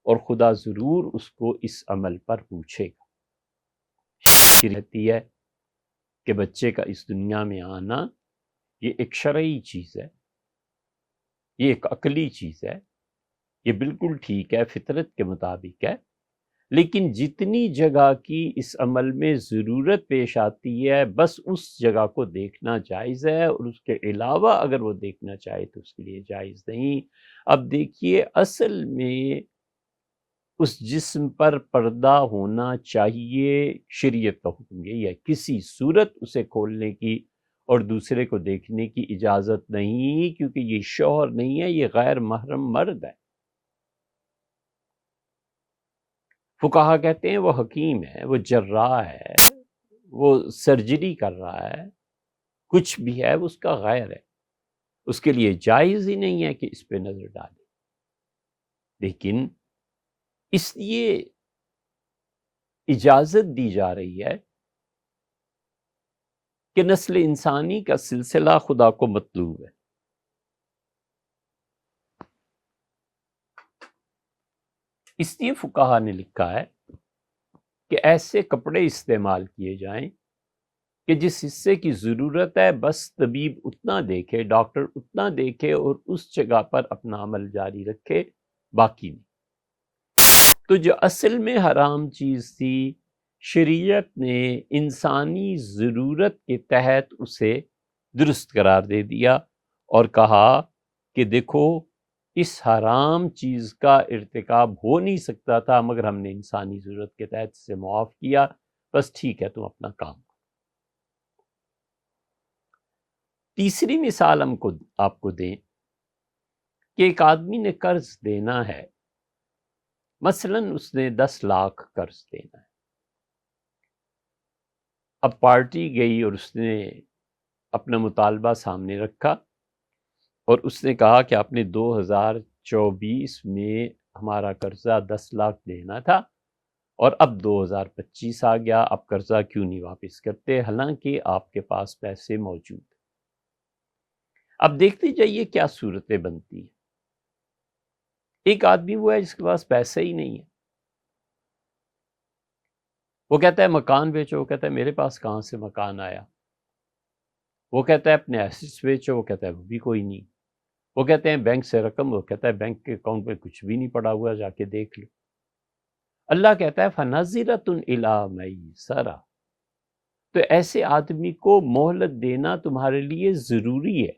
اور خدا ضرور اس کو اس عمل پر پوچھے گا۔ رہتی ہے کہ بچے کا اس دنیا میں آنا یہ ایک شرعی چیز ہے، یہ ایک عقلی چیز ہے، یہ بالکل ٹھیک ہے، فطرت کے مطابق ہے، لیکن جتنی جگہ کی اس عمل میں ضرورت پیش آتی ہے بس اس جگہ کو دیکھنا جائز ہے، اور اس کے علاوہ اگر وہ دیکھنا چاہے تو اس کے لیے جائز نہیں۔ اب دیکھیے اصل میں اس جسم پر پردہ ہونا چاہیے، شریعت کا حکم یہی ہے، کسی صورت اسے کھولنے کی اور دوسرے کو دیکھنے کی اجازت نہیں، کیونکہ یہ شوہر نہیں ہے، یہ غیر محرم مرد ہے۔ فقہا کہتے ہیں وہ حکیم ہے، وہ جراح ہے، وہ سرجری کر رہا ہے، کچھ بھی ہے وہ اس کا غیر ہے، اس کے لیے جائز ہی نہیں ہے کہ اس پہ نظر ڈالے۔ لیکن اس لیے اجازت دی جا رہی ہے کہ نسل انسانی کا سلسلہ خدا کو مطلوب ہے۔ اس لیے فقہا نے لکھا ہے کہ ایسے کپڑے استعمال کیے جائیں کہ جس حصے کی ضرورت ہے بس طبیب اتنا دیکھے، ڈاکٹر اتنا دیکھے اور اس جگہ پر اپنا عمل جاری رکھے، باقی نہیں۔ تو جو اصل میں حرام چیز تھی شریعت نے انسانی ضرورت کے تحت اسے درست قرار دے دیا اور کہا کہ دیکھو اس حرام چیز کا ارتکاب ہو نہیں سکتا تھا مگر ہم نے انسانی ضرورت کے تحت اسے معاف کیا، بس ٹھیک ہے تم اپنا کام کرو۔ تیسری مثال ہم کو آپ کو دیں کہ ایک آدمی نے قرض دینا ہے، مثلا اس نے 10 لاکھ قرض دینا ہے۔ اب پارٹی گئی اور اس نے اپنا مطالبہ سامنے رکھا اور اس نے کہا کہ آپ نے 2024 میں ہمارا قرضہ 10 لاکھ دینا تھا اور اب 2025 آ گیا، آپ قرضہ کیوں نہیں واپس کرتے حالانکہ آپ کے پاس پیسے موجود ہیں۔ اب دیکھتے جائیے کیا صورتیں بنتی ہیں۔ ایک آدمی وہ ہے جس کے پاس پیسے ہی نہیں ہے، وہ کہتا ہے مکان بیچو، وہ کہتا ہے میرے پاس کہاں سے مکان آیا، وہ کہتا ہے اپنے ایسٹس بیچو، وہ کہتا ہے وہ بھی کوئی نہیں، وہ کہتے ہیں بینک سے رقم، وہ کہتا ہے بینک کے اکاؤنٹ میں کچھ بھی نہیں پڑا ہوا، جا کے دیکھ لو۔ اللہ کہتا ہے فَنَظِرَةٌ إِلَىٰ مَيْسَرَةٍ، تو ایسے آدمی کو مہلت دینا تمہارے لیے ضروری ہے،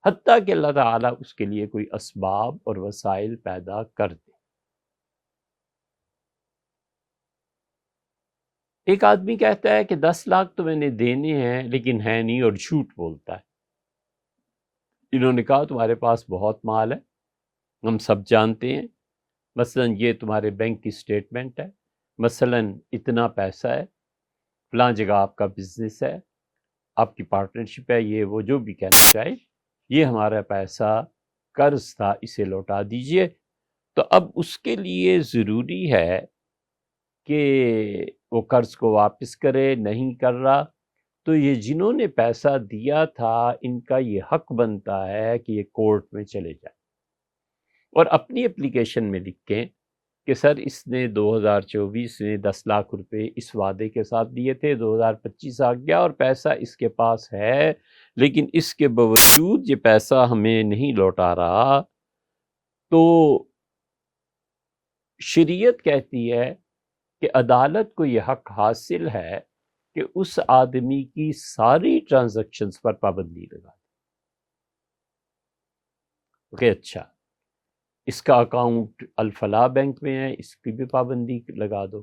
حتیٰ کہ اللہ تعالیٰ اس کے لیے کوئی اسباب اور وسائل پیدا کر دے۔ ایک آدمی کہتا ہے کہ 10 لاکھ تو میں نے دینے ہیں لیکن ہے نہیں اور جھوٹ بولتا ہے۔ انہوں نے کہا تمہارے پاس بہت مال ہے، ہم سب جانتے ہیں، مثلا یہ تمہارے بینک کی سٹیٹمنٹ ہے، مثلا اتنا پیسہ ہے، فلاں جگہ آپ کا بزنس ہے، آپ کی پارٹنرشپ ہے، یہ وہ جو بھی کہنا چاہے، یہ ہمارا پیسہ قرض تھا، اسے لوٹا دیجئے۔ تو اب اس کے لیے ضروری ہے کہ وہ قرض کو واپس کرے، نہیں کر رہا تو یہ جنہوں نے پیسہ دیا تھا ان کا یہ حق بنتا ہے کہ یہ کورٹ میں چلے جائیں اور اپنی اپلیکیشن میں لکھیں کہ سر اس نے 2024 میں 10 لاکھ روپے اس وعدے کے ساتھ دیے تھے، 2025 آ گیا اور پیسہ اس کے پاس ہے، لیکن اس کے باوجود یہ پیسہ ہمیں نہیں لوٹا رہا۔ تو شریعت کہتی ہے کہ عدالت کو یہ حق حاصل ہے کہ اس آدمی کی ساری ٹرانزیکشنز پر پابندی لگا دے کہ اچھا اس کا اکاؤنٹ الفلاح بینک میں ہے، اس پہ بھی پابندی لگا دو،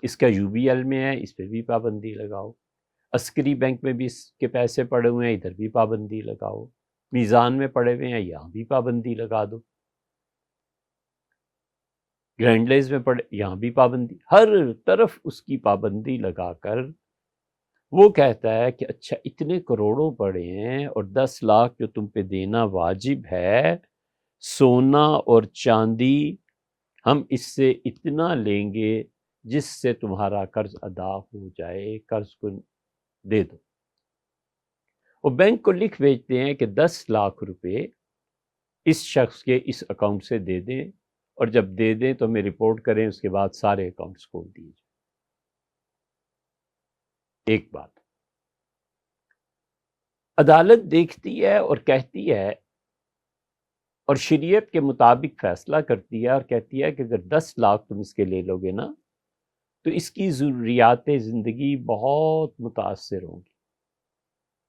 اس کا یو بی ایل میں ہے، اس پہ بھی پابندی لگاؤ، عسکری بینک میں بھی اس کے پیسے پڑے ہوئے ہیں، ادھر بھی پابندی لگاؤ، میزان میں پڑے ہوئے ہیں، یہاں بھی پابندی لگا دو، گرینڈلیز میں پڑے یہاں بھی پابندی، ہر طرف اس کی پابندی لگا کر وہ کہتا ہے کہ اچھا اتنے کروڑوں پڑے ہیں اور 10 لاکھ جو تم پہ دینا واجب ہے، سونا اور چاندی ہم اس سے اتنا لیں گے جس سے تمہارا قرض ادا ہو جائے، قرض کو دے دو۔ وہ بینک کو لکھ بھیجتے ہیں کہ 10 لاکھ روپے اس شخص کے اس اکاؤنٹ سے دے دیں، اور جب دے دیں تو ہمیں رپورٹ کریں، اس کے بعد سارے اکاؤنٹس کھول دیے جائیں۔ ایک بات عدالت دیکھتی ہے اور کہتی ہے اور شریعت کے مطابق فیصلہ کرتی ہے اور کہتی ہے کہ اگر 10 لاکھ تم اس کے لے لو گے نا تو اس کی ضروریات زندگی بہت متاثر ہوں گی۔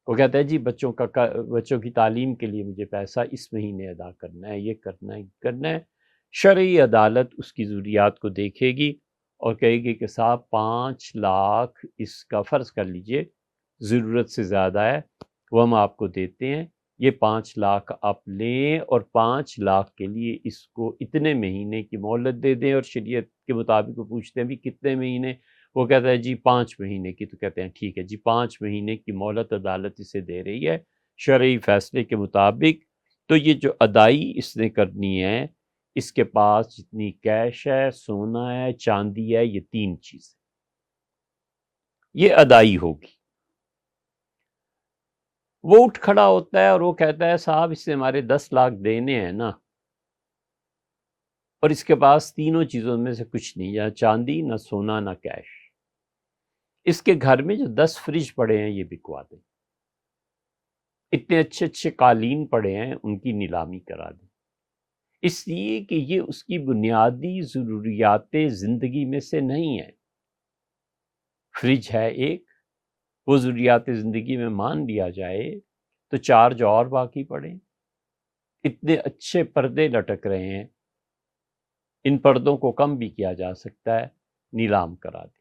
وہ کہتا ہے جی بچوں کی تعلیم کے لیے مجھے پیسہ اس مہینے ادا کرنا ہے، یہ کرنا ہے، یہ کرنا ہے۔ شرعی عدالت اس کی ضروریات کو دیکھے گی اور کہے گی کہ صاحب 5 لاکھ اس کا فرض کر لیجئے ضرورت سے زیادہ ہے، وہ ہم آپ کو دیتے ہیں، یہ 5 لاکھ آپ لیں اور 5 لاکھ کے لیے اس کو اتنے مہینے کی مہلت دے دیں، اور شریعت کے مطابق وہ پوچھتے ہیں بھی کتنے مہینے، وہ کہتا ہے جی 5 مہینے کی، تو کہتے ہیں ٹھیک ہے جی 5 مہینے کی مہلت عدالت اسے دے رہی ہے شرعی فیصلے کے مطابق۔ تو یہ جو ادائی اس نے کرنی ہے، اس کے پاس جتنی کیش ہے، سونا ہے، چاندی ہے، یہ 3 چیزیں، یہ ادائی ہوگی۔ وہ اٹھ کھڑا ہوتا ہے اور وہ کہتا ہے صاحب اس سے ہمارے 10 لاکھ دینے ہیں نا، اور اس کے پاس تینوں چیزوں میں سے کچھ نہیں، یا چاندی، نہ سونا، نہ کیش۔ اس کے گھر میں جو 10 فریج پڑے ہیں یہ بکوا دیں، اتنے اچھے اچھے قالین پڑے ہیں ان کی نیلامی کرا دیں، اس لیے کہ یہ اس کی بنیادی ضروریات زندگی میں سے نہیں ہے۔ فریج ہے ایک، وہ ضروریات زندگی میں مان لیا جائے تو 4 جو اور باقی پڑے، اتنے اچھے پردے لٹک رہے ہیں، ان پردوں کو کم بھی کیا جا سکتا ہے، نیلام کرا دیں۔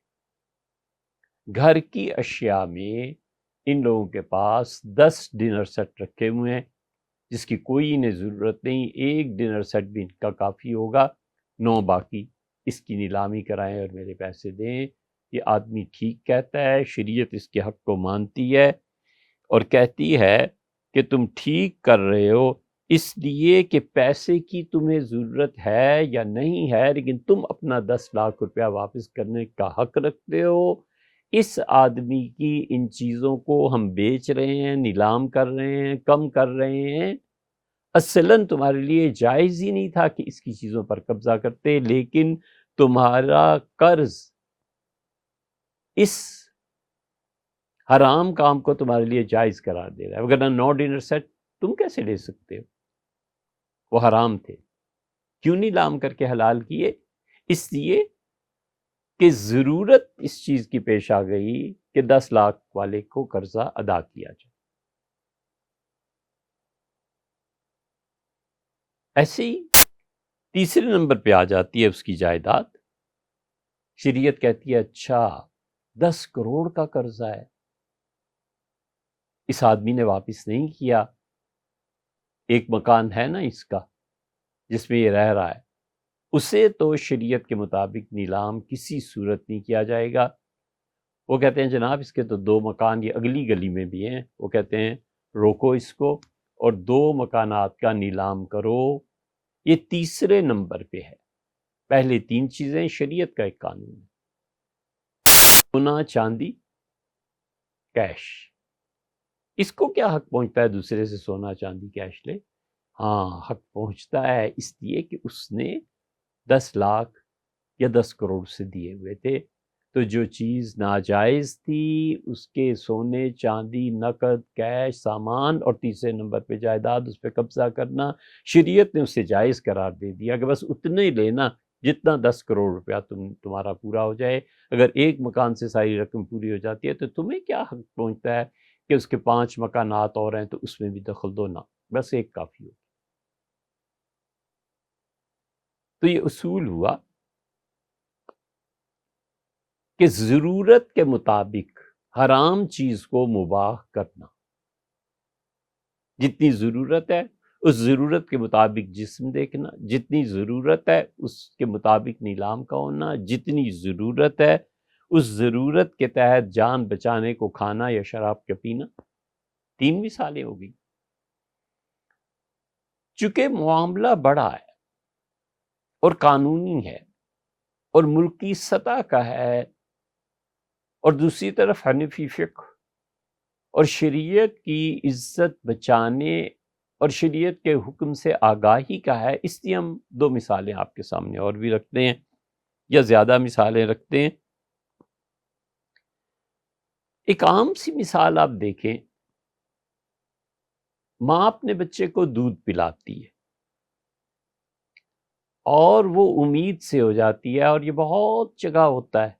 گھر کی اشیاء میں ان لوگوں کے پاس 10 ڈنر سیٹ رکھے ہوئے ہیں جس کی کوئی انہیں ضرورت نہیں، ایک ڈنر سیٹ بھی ان کا کافی ہوگا، 9 باقی، اس کی نیلامی کرائیں اور میرے پیسے دیں۔ یہ آدمی ٹھیک کہتا ہے، شریعت اس کے حق کو مانتی ہے اور کہتی ہے کہ تم ٹھیک کر رہے ہو، اس لیے کہ پیسے کی تمہیں ضرورت ہے یا نہیں ہے، لیکن تم اپنا 10 لاکھ روپیہ واپس کرنے کا حق رکھتے ہو۔ اس آدمی کی ان چیزوں کو ہم بیچ رہے ہیں، نیلام کر رہے ہیں، کم کر رہے ہیں، اصلاً تمہارے لیے جائز ہی نہیں تھا کہ اس کی چیزوں پر قبضہ کرتے، لیکن تمہارا قرض اس حرام کام کو تمہارے لیے جائز قرار دے رہا ہے، وگرنہ 9 ڈنر سیٹ تم کیسے لے سکتے ہو؟ وہ حرام تھے، کیوں نیلام کر کے حلال کیے؟ اس لیے کہ ضرورت اس چیز کی پیش آ گئی کہ 10 لاکھ والے کو قرضہ ادا کیا جائے۔ ایسے ہی تیسرے نمبر پہ آ جاتی ہے اس کی جائیداد۔ شریعت کہتی ہے اچھا 10 کروڑ کا قرضہ ہے، اس آدمی نے واپس نہیں کیا، ایک مکان ہے نا اس کا جس میں یہ رہ رہا ہے، اسے تو شریعت کے مطابق نیلام کسی صورت نہیں کیا جائے گا، وہ کہتے ہیں جناب اس کے تو 2 مکان یہ اگلی گلی میں بھی ہیں، وہ کہتے ہیں روکو اس کو اور 2 مکانات کا نیلام کرو، یہ تیسرے نمبر پہ ہے۔ پہلے 3 چیزیں شریعت کا ایک قانون ہے، سونا چاندی کیش۔ اس کو کیا حق پہنچتا ہے دوسرے سے سونا چاندی کیش لے؟ ہاں حق پہنچتا ہے اس لیے کہ اس نے 10 لاکھ یا 10 کروڑ سے دیے ہوئے تھے، تو جو چیز ناجائز تھی اس کے سونے چاندی نقد کیش سامان اور تیسرے نمبر پہ جائیداد اس پہ قبضہ کرنا، شریعت نے اسے جائز قرار دے دیا کہ بس اتنے ہی لینا جتنا 10 کروڑ روپیہ تمہارا پورا ہو جائے۔ اگر ایک مکان سے ساری رقم پوری ہو جاتی ہے تو تمہیں کیا حق پہنچتا ہے کہ اس کے 5 مکانات اور ہیں تو اس میں بھی دخل دو، نہ بس ایک کافی ہو۔ تو یہ اصول ہوا کہ ضرورت کے مطابق حرام چیز کو مباح کرنا، جتنی ضرورت ہے اس ضرورت کے مطابق جسم دیکھنا، جتنی ضرورت ہے اس کے مطابق نیلام کا ہونا، جتنی ضرورت ہے اس ضرورت کے تحت جان بچانے کو کھانا یا شراب کا پینا۔ 3 مثالیں ہو گئی۔ چونکہ معاملہ بڑا ہے اور قانونی ہے اور ملکی سطح کا ہے، اور دوسری طرف حنفی فقہ اور شریعت کی عزت بچانے اور شریعت کے حکم سے آگاہی کا ہے، اس لیے ہم 2 مثالیں آپ کے سامنے اور بھی رکھتے ہیں یا زیادہ مثالیں رکھتے ہیں۔ ایک عام سی مثال آپ دیکھیں، ماں اپنے بچے کو دودھ پلاتی ہے اور وہ امید سے ہو جاتی ہے، اور یہ بہت جگہ ہوتا ہے،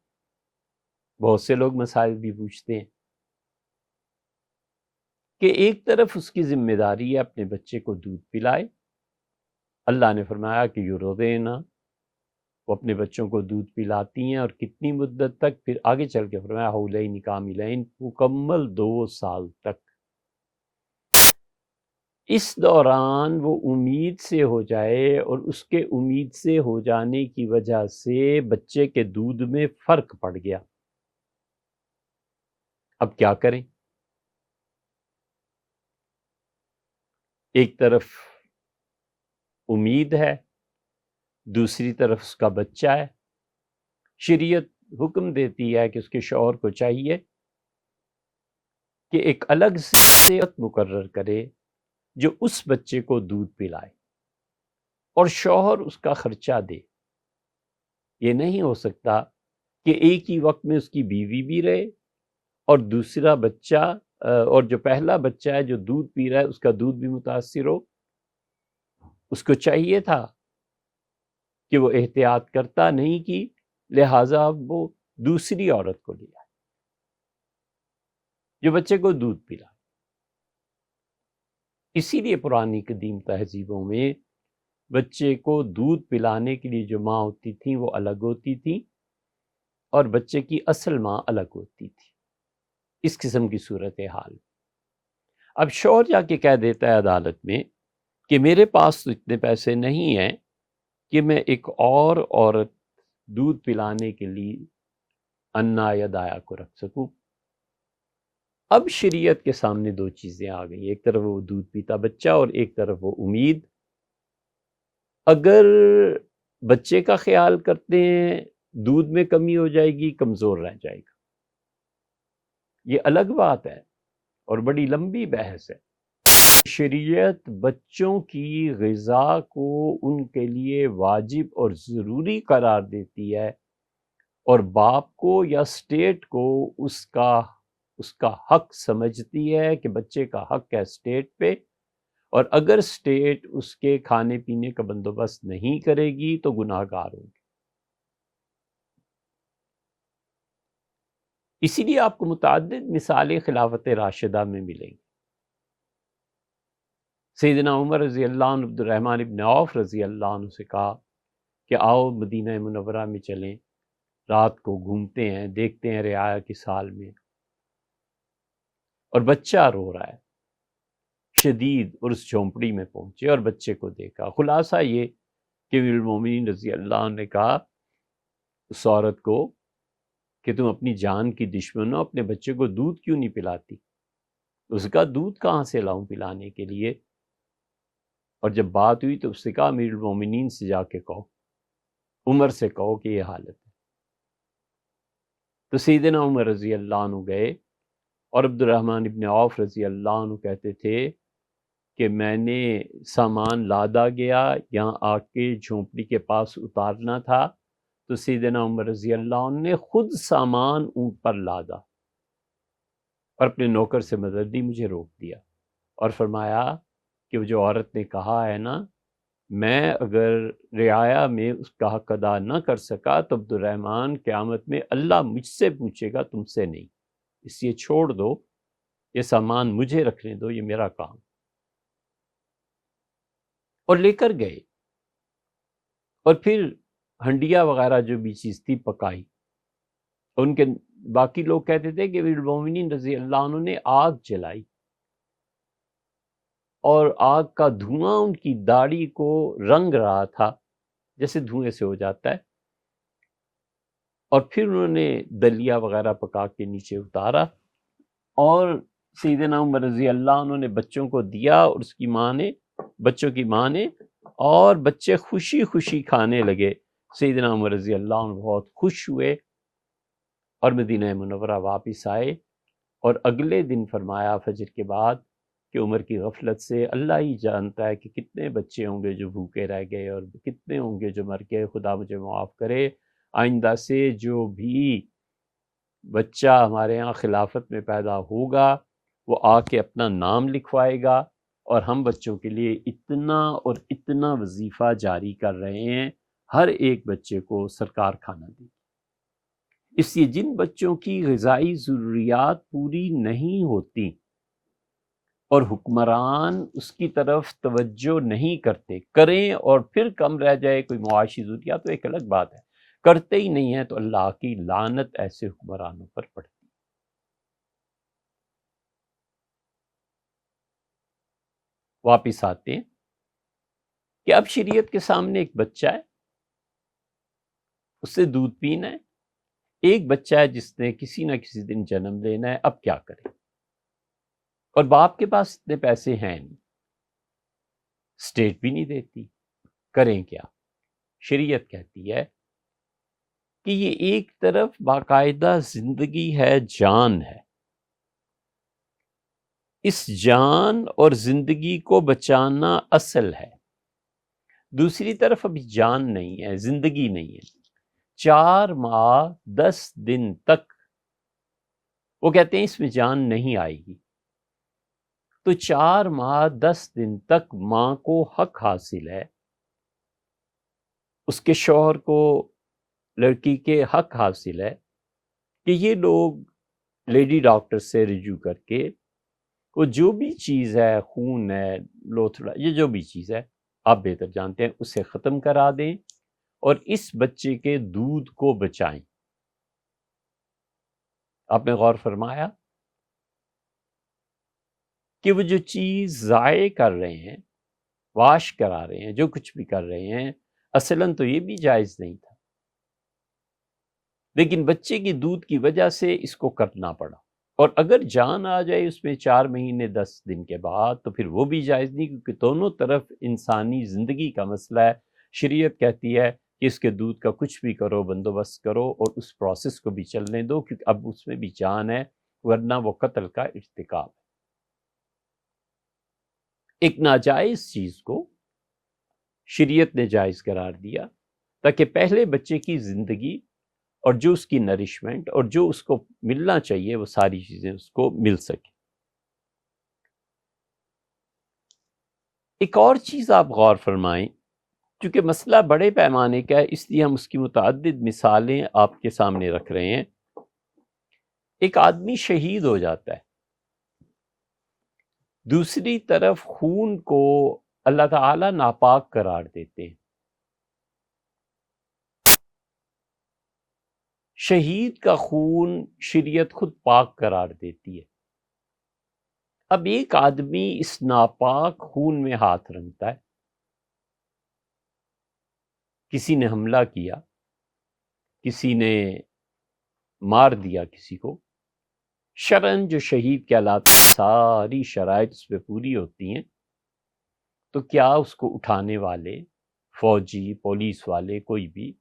بہت سے لوگ مسائل بھی پوچھتے ہیں کہ ایک طرف اس کی ذمہ داری ہے اپنے بچے کو دودھ پلائے۔ اللہ نے فرمایا کہ یرضعن، وہ اپنے بچوں کو دودھ پلاتی ہیں، اور کتنی مدت تک؟ پھر آگے چل کے فرمایا حولین کاملین، مکمل 2 سال تک۔ اس دوران وہ امید سے ہو جائے اور اس کے امید سے ہو جانے کی وجہ سے بچے کے دودھ میں فرق پڑ گیا، اب کیا کریں؟ ایک طرف امید ہے، دوسری طرف اس کا بچہ ہے۔ شریعت حکم دیتی ہے کہ اس کے شوہر کو چاہیے کہ ایک الگ سے وقت مقرر کرے جو اس بچے کو دودھ پلائے، اور شوہر اس کا خرچہ دے۔ یہ نہیں ہو سکتا کہ ایک ہی وقت میں اس کی بیوی بھی رہے اور دوسرا بچہ اور جو پہلا بچہ ہے جو دودھ پی رہا ہے اس کا دودھ بھی متاثر ہو۔ اس کو چاہیے تھا کہ وہ احتیاط کرتا نہیں کی، لہٰذا وہ دوسری عورت کو لیا جو بچے کو دودھ پلا۔ اسی لیے پرانی قدیم تہذیبوں میں بچے کو دودھ پلانے کے لیے جو ماں ہوتی تھیں وہ الگ ہوتی تھیں اور بچے کی اصل ماں الگ ہوتی تھی۔ اس قسم کی صورتحال اب شوہر جا کے کہہ دیتا ہے عدالت میں کہ میرے پاس تو اتنے پیسے نہیں ہیں کہ میں ایک اور عورت دودھ پلانے کے لیے انا یا دایا کو رکھ سکوں۔ اب شریعت کے سامنے 2 چیزیں آ گئی، ایک طرف وہ دودھ پیتا بچہ اور ایک طرف وہ امید۔ اگر بچے کا خیال کرتے ہیں دودھ میں کمی ہو جائے گی، کمزور رہ جائے گا، یہ الگ بات ہے اور بڑی لمبی بحث ہے۔ شریعت بچوں کی غذا کو ان کے لیے واجب اور ضروری قرار دیتی ہے، اور باپ کو یا اسٹیٹ کو اس کا حق سمجھتی ہے کہ بچے کا حق ہے اسٹیٹ پہ، اور اگر اسٹیٹ اس کے کھانے پینے کا بندوبست نہیں کرے گی تو گناہ گار ہوگی۔ اسی لیے آپ کو متعدد مثالیں خلافت راشدہ میں ملیں گی۔ سیدنا عمر رضی اللہ عنہ عبد الرحمن ابن عوف رضی اللہ عنہ سے کہا کہ آؤ مدینہ منورہ میں چلیں، رات کو گھومتے ہیں، دیکھتے ہیں رعایا کی سال میں، اور بچہ رو رہا ہے شدید، اور اس جھونپڑی میں پہنچے اور بچے کو دیکھا۔ خلاصہ یہ کہ امیر المومنین رضی اللہ عنہ نے کہا اس عورت کو کہ تم اپنی جان کی دشمن ہو، اپنے بچے کو دودھ کیوں نہیں پلاتی؟ اس کا دودھ کہاں سے لاؤں پلانے کے لیے؟ اور جب بات ہوئی تو اس نے کہا امیر المومنین سے جا کے کہو، عمر سے کہو کہ یہ حالت ہے۔ تو سیدنا عمر رضی اللہ عنہ گئے، اور عبد الرحمن ابن عوف رضی اللہ عنہ کہتے تھے کہ میں نے سامان لادا گیا، یہاں آ کے جھونپڑی کے پاس اتارنا تھا، تو سیدنا عمر رضی اللہ عنہ نے خود سامان اونٹ پر لادا اور اپنے نوکر سے مدد دی، مجھے روک دیا اور فرمایا کہ وہ جو عورت نے کہا ہے نا، میں اگر رعایا میں اس کا حق ادا نہ کر سکا تو عبد الرحمن قیامت میں اللہ مجھ سے پوچھے گا، تم سے نہیں، اس لیے چھوڑ دو، یہ سامان مجھے رکھنے دو، یہ میرا کام۔ اور لے کر گئے، اور پھر ہنڈیا وغیرہ جو بھی چیز تھی پکائی۔ ان کے باقی لوگ کہتے تھے کہ امیر المومنین رضی اللہ عنہ نے آگ جلائی، اور آگ کا دھواں ان کی داڑھی کو رنگ رہا تھا جیسے دھوئیں سے ہو جاتا ہے، اور پھر انہوں نے دلیا وغیرہ پکا کے نیچے اتارا، اور سیدنا عمر رضی اللہ عنہ نے بچوں کو دیا، اور اس کی ماں نے، بچوں کی ماں نے، اور بچے خوشی خوشی کھانے لگے۔ سیدنا عمر رضی اللہ عنہ بہت خوش ہوئے اور مدینہ منورہ واپس آئے، اور اگلے دن فرمایا فجر کے بعد کہ عمر کی غفلت سے اللہ ہی جانتا ہے کہ کتنے بچے ہوں گے جو بھوکے رہ گئے اور کتنے ہوں گے جو مر گئے، خدا مجھے معاف کرے، آئندہ سے جو بھی بچہ ہمارے ہاں خلافت میں پیدا ہوگا وہ آ کے اپنا نام لکھوائے گا، اور ہم بچوں کے لیے اتنا اور اتنا وظیفہ جاری کر رہے ہیں، ہر ایک بچے کو سرکار کھانا دے۔ اس لیے جن بچوں کی غذائی ضروریات پوری نہیں ہوتی اور حکمران اس کی طرف توجہ نہیں کرتے، کریں اور پھر کم رہ جائے کوئی معاشی ضروریات تو ایک الگ بات ہے، کرتے ہی نہیں ہیں تو اللہ کی لعنت ایسے حکمرانوں پر پڑتی۔ واپس آتے ہیں کہ اب شریعت کے سامنے ایک بچہ ہے، اس سے دودھ پینا ہے، ایک بچہ ہے جس نے کسی نہ کسی دن جنم لینا ہے، اب کیا کرے؟ اور باپ کے پاس اتنے پیسے ہیں نہیں، اسٹیٹ بھی نہیں دیتی، کریں کیا؟ شریعت کہتی ہے کہ یہ ایک طرف باقاعدہ زندگی ہے، جان ہے، اس جان اور زندگی کو بچانا اصل ہے، دوسری طرف ابھی جان نہیں ہے، زندگی نہیں ہے، 4 ماہ 10 دن تک وہ کہتے ہیں اس میں جان نہیں آئے گی، تو 4 ماہ 10 دن تک ماں کو حق حاصل ہے، اس کے شوہر کو لڑکی کے حق حاصل ہے کہ یہ لوگ لیڈی ڈاکٹر سے رجوع کر کے وہ جو بھی چیز ہے، خون ہے، لوتھڑا، یہ جو بھی چیز ہے آپ بہتر جانتے ہیں، اسے ختم کرا دیں اور اس بچے کے دودھ کو بچائیں۔ آپ نے غور فرمایا کہ وہ جو چیز ضائع کر رہے ہیں، واش کرا رہے ہیں، جو کچھ بھی کر رہے ہیں، اصلاً تو یہ بھی جائز نہیں تھا، لیکن بچے کی دودھ کی وجہ سے اس کو کرنا پڑا، اور اگر جان آ جائے اس میں 4 مہینے 10 دن کے بعد تو پھر وہ بھی جائز نہیں، کیونکہ دونوں طرف انسانی زندگی کا مسئلہ ہے۔ شریعت کہتی ہے کہ اس کے دودھ کا کچھ بھی کرو، بندوبست کرو اور اس پروسیس کو بھی چلنے دو، کیونکہ اب اس میں بھی جان ہے، ورنہ وہ قتل کا ارتکاب ہے۔ ایک ناجائز چیز کو شریعت نے جائز قرار دیا تاکہ پہلے بچے کی زندگی اور جو اس کی نرشمنٹ اور جو اس کو ملنا چاہیے وہ ساری چیزیں اس کو مل سکے۔ ایک اور چیز آپ غور فرمائیں، کیونکہ مسئلہ بڑے پیمانے کا ہے اس لیے ہم اس کی متعدد مثالیں آپ کے سامنے رکھ رہے ہیں۔ ایک آدمی شہید ہو جاتا ہے، دوسری طرف خون کو اللہ تعالیٰ ناپاک قرار دیتے ہیں، شہید کا خون شریعت خود پاک قرار دیتی ہے۔ اب ایک آدمی اس ناپاک خون میں ہاتھ رنگتا ہے، کسی نے حملہ کیا، کسی نے مار دیا کسی کو، شرعاً جو شہید کہلاتا ہے ساری شرائط اس پہ پوری ہوتی ہیں، تو کیا اس کو اٹھانے والے فوجی، پولیس والے، کوئی بھی،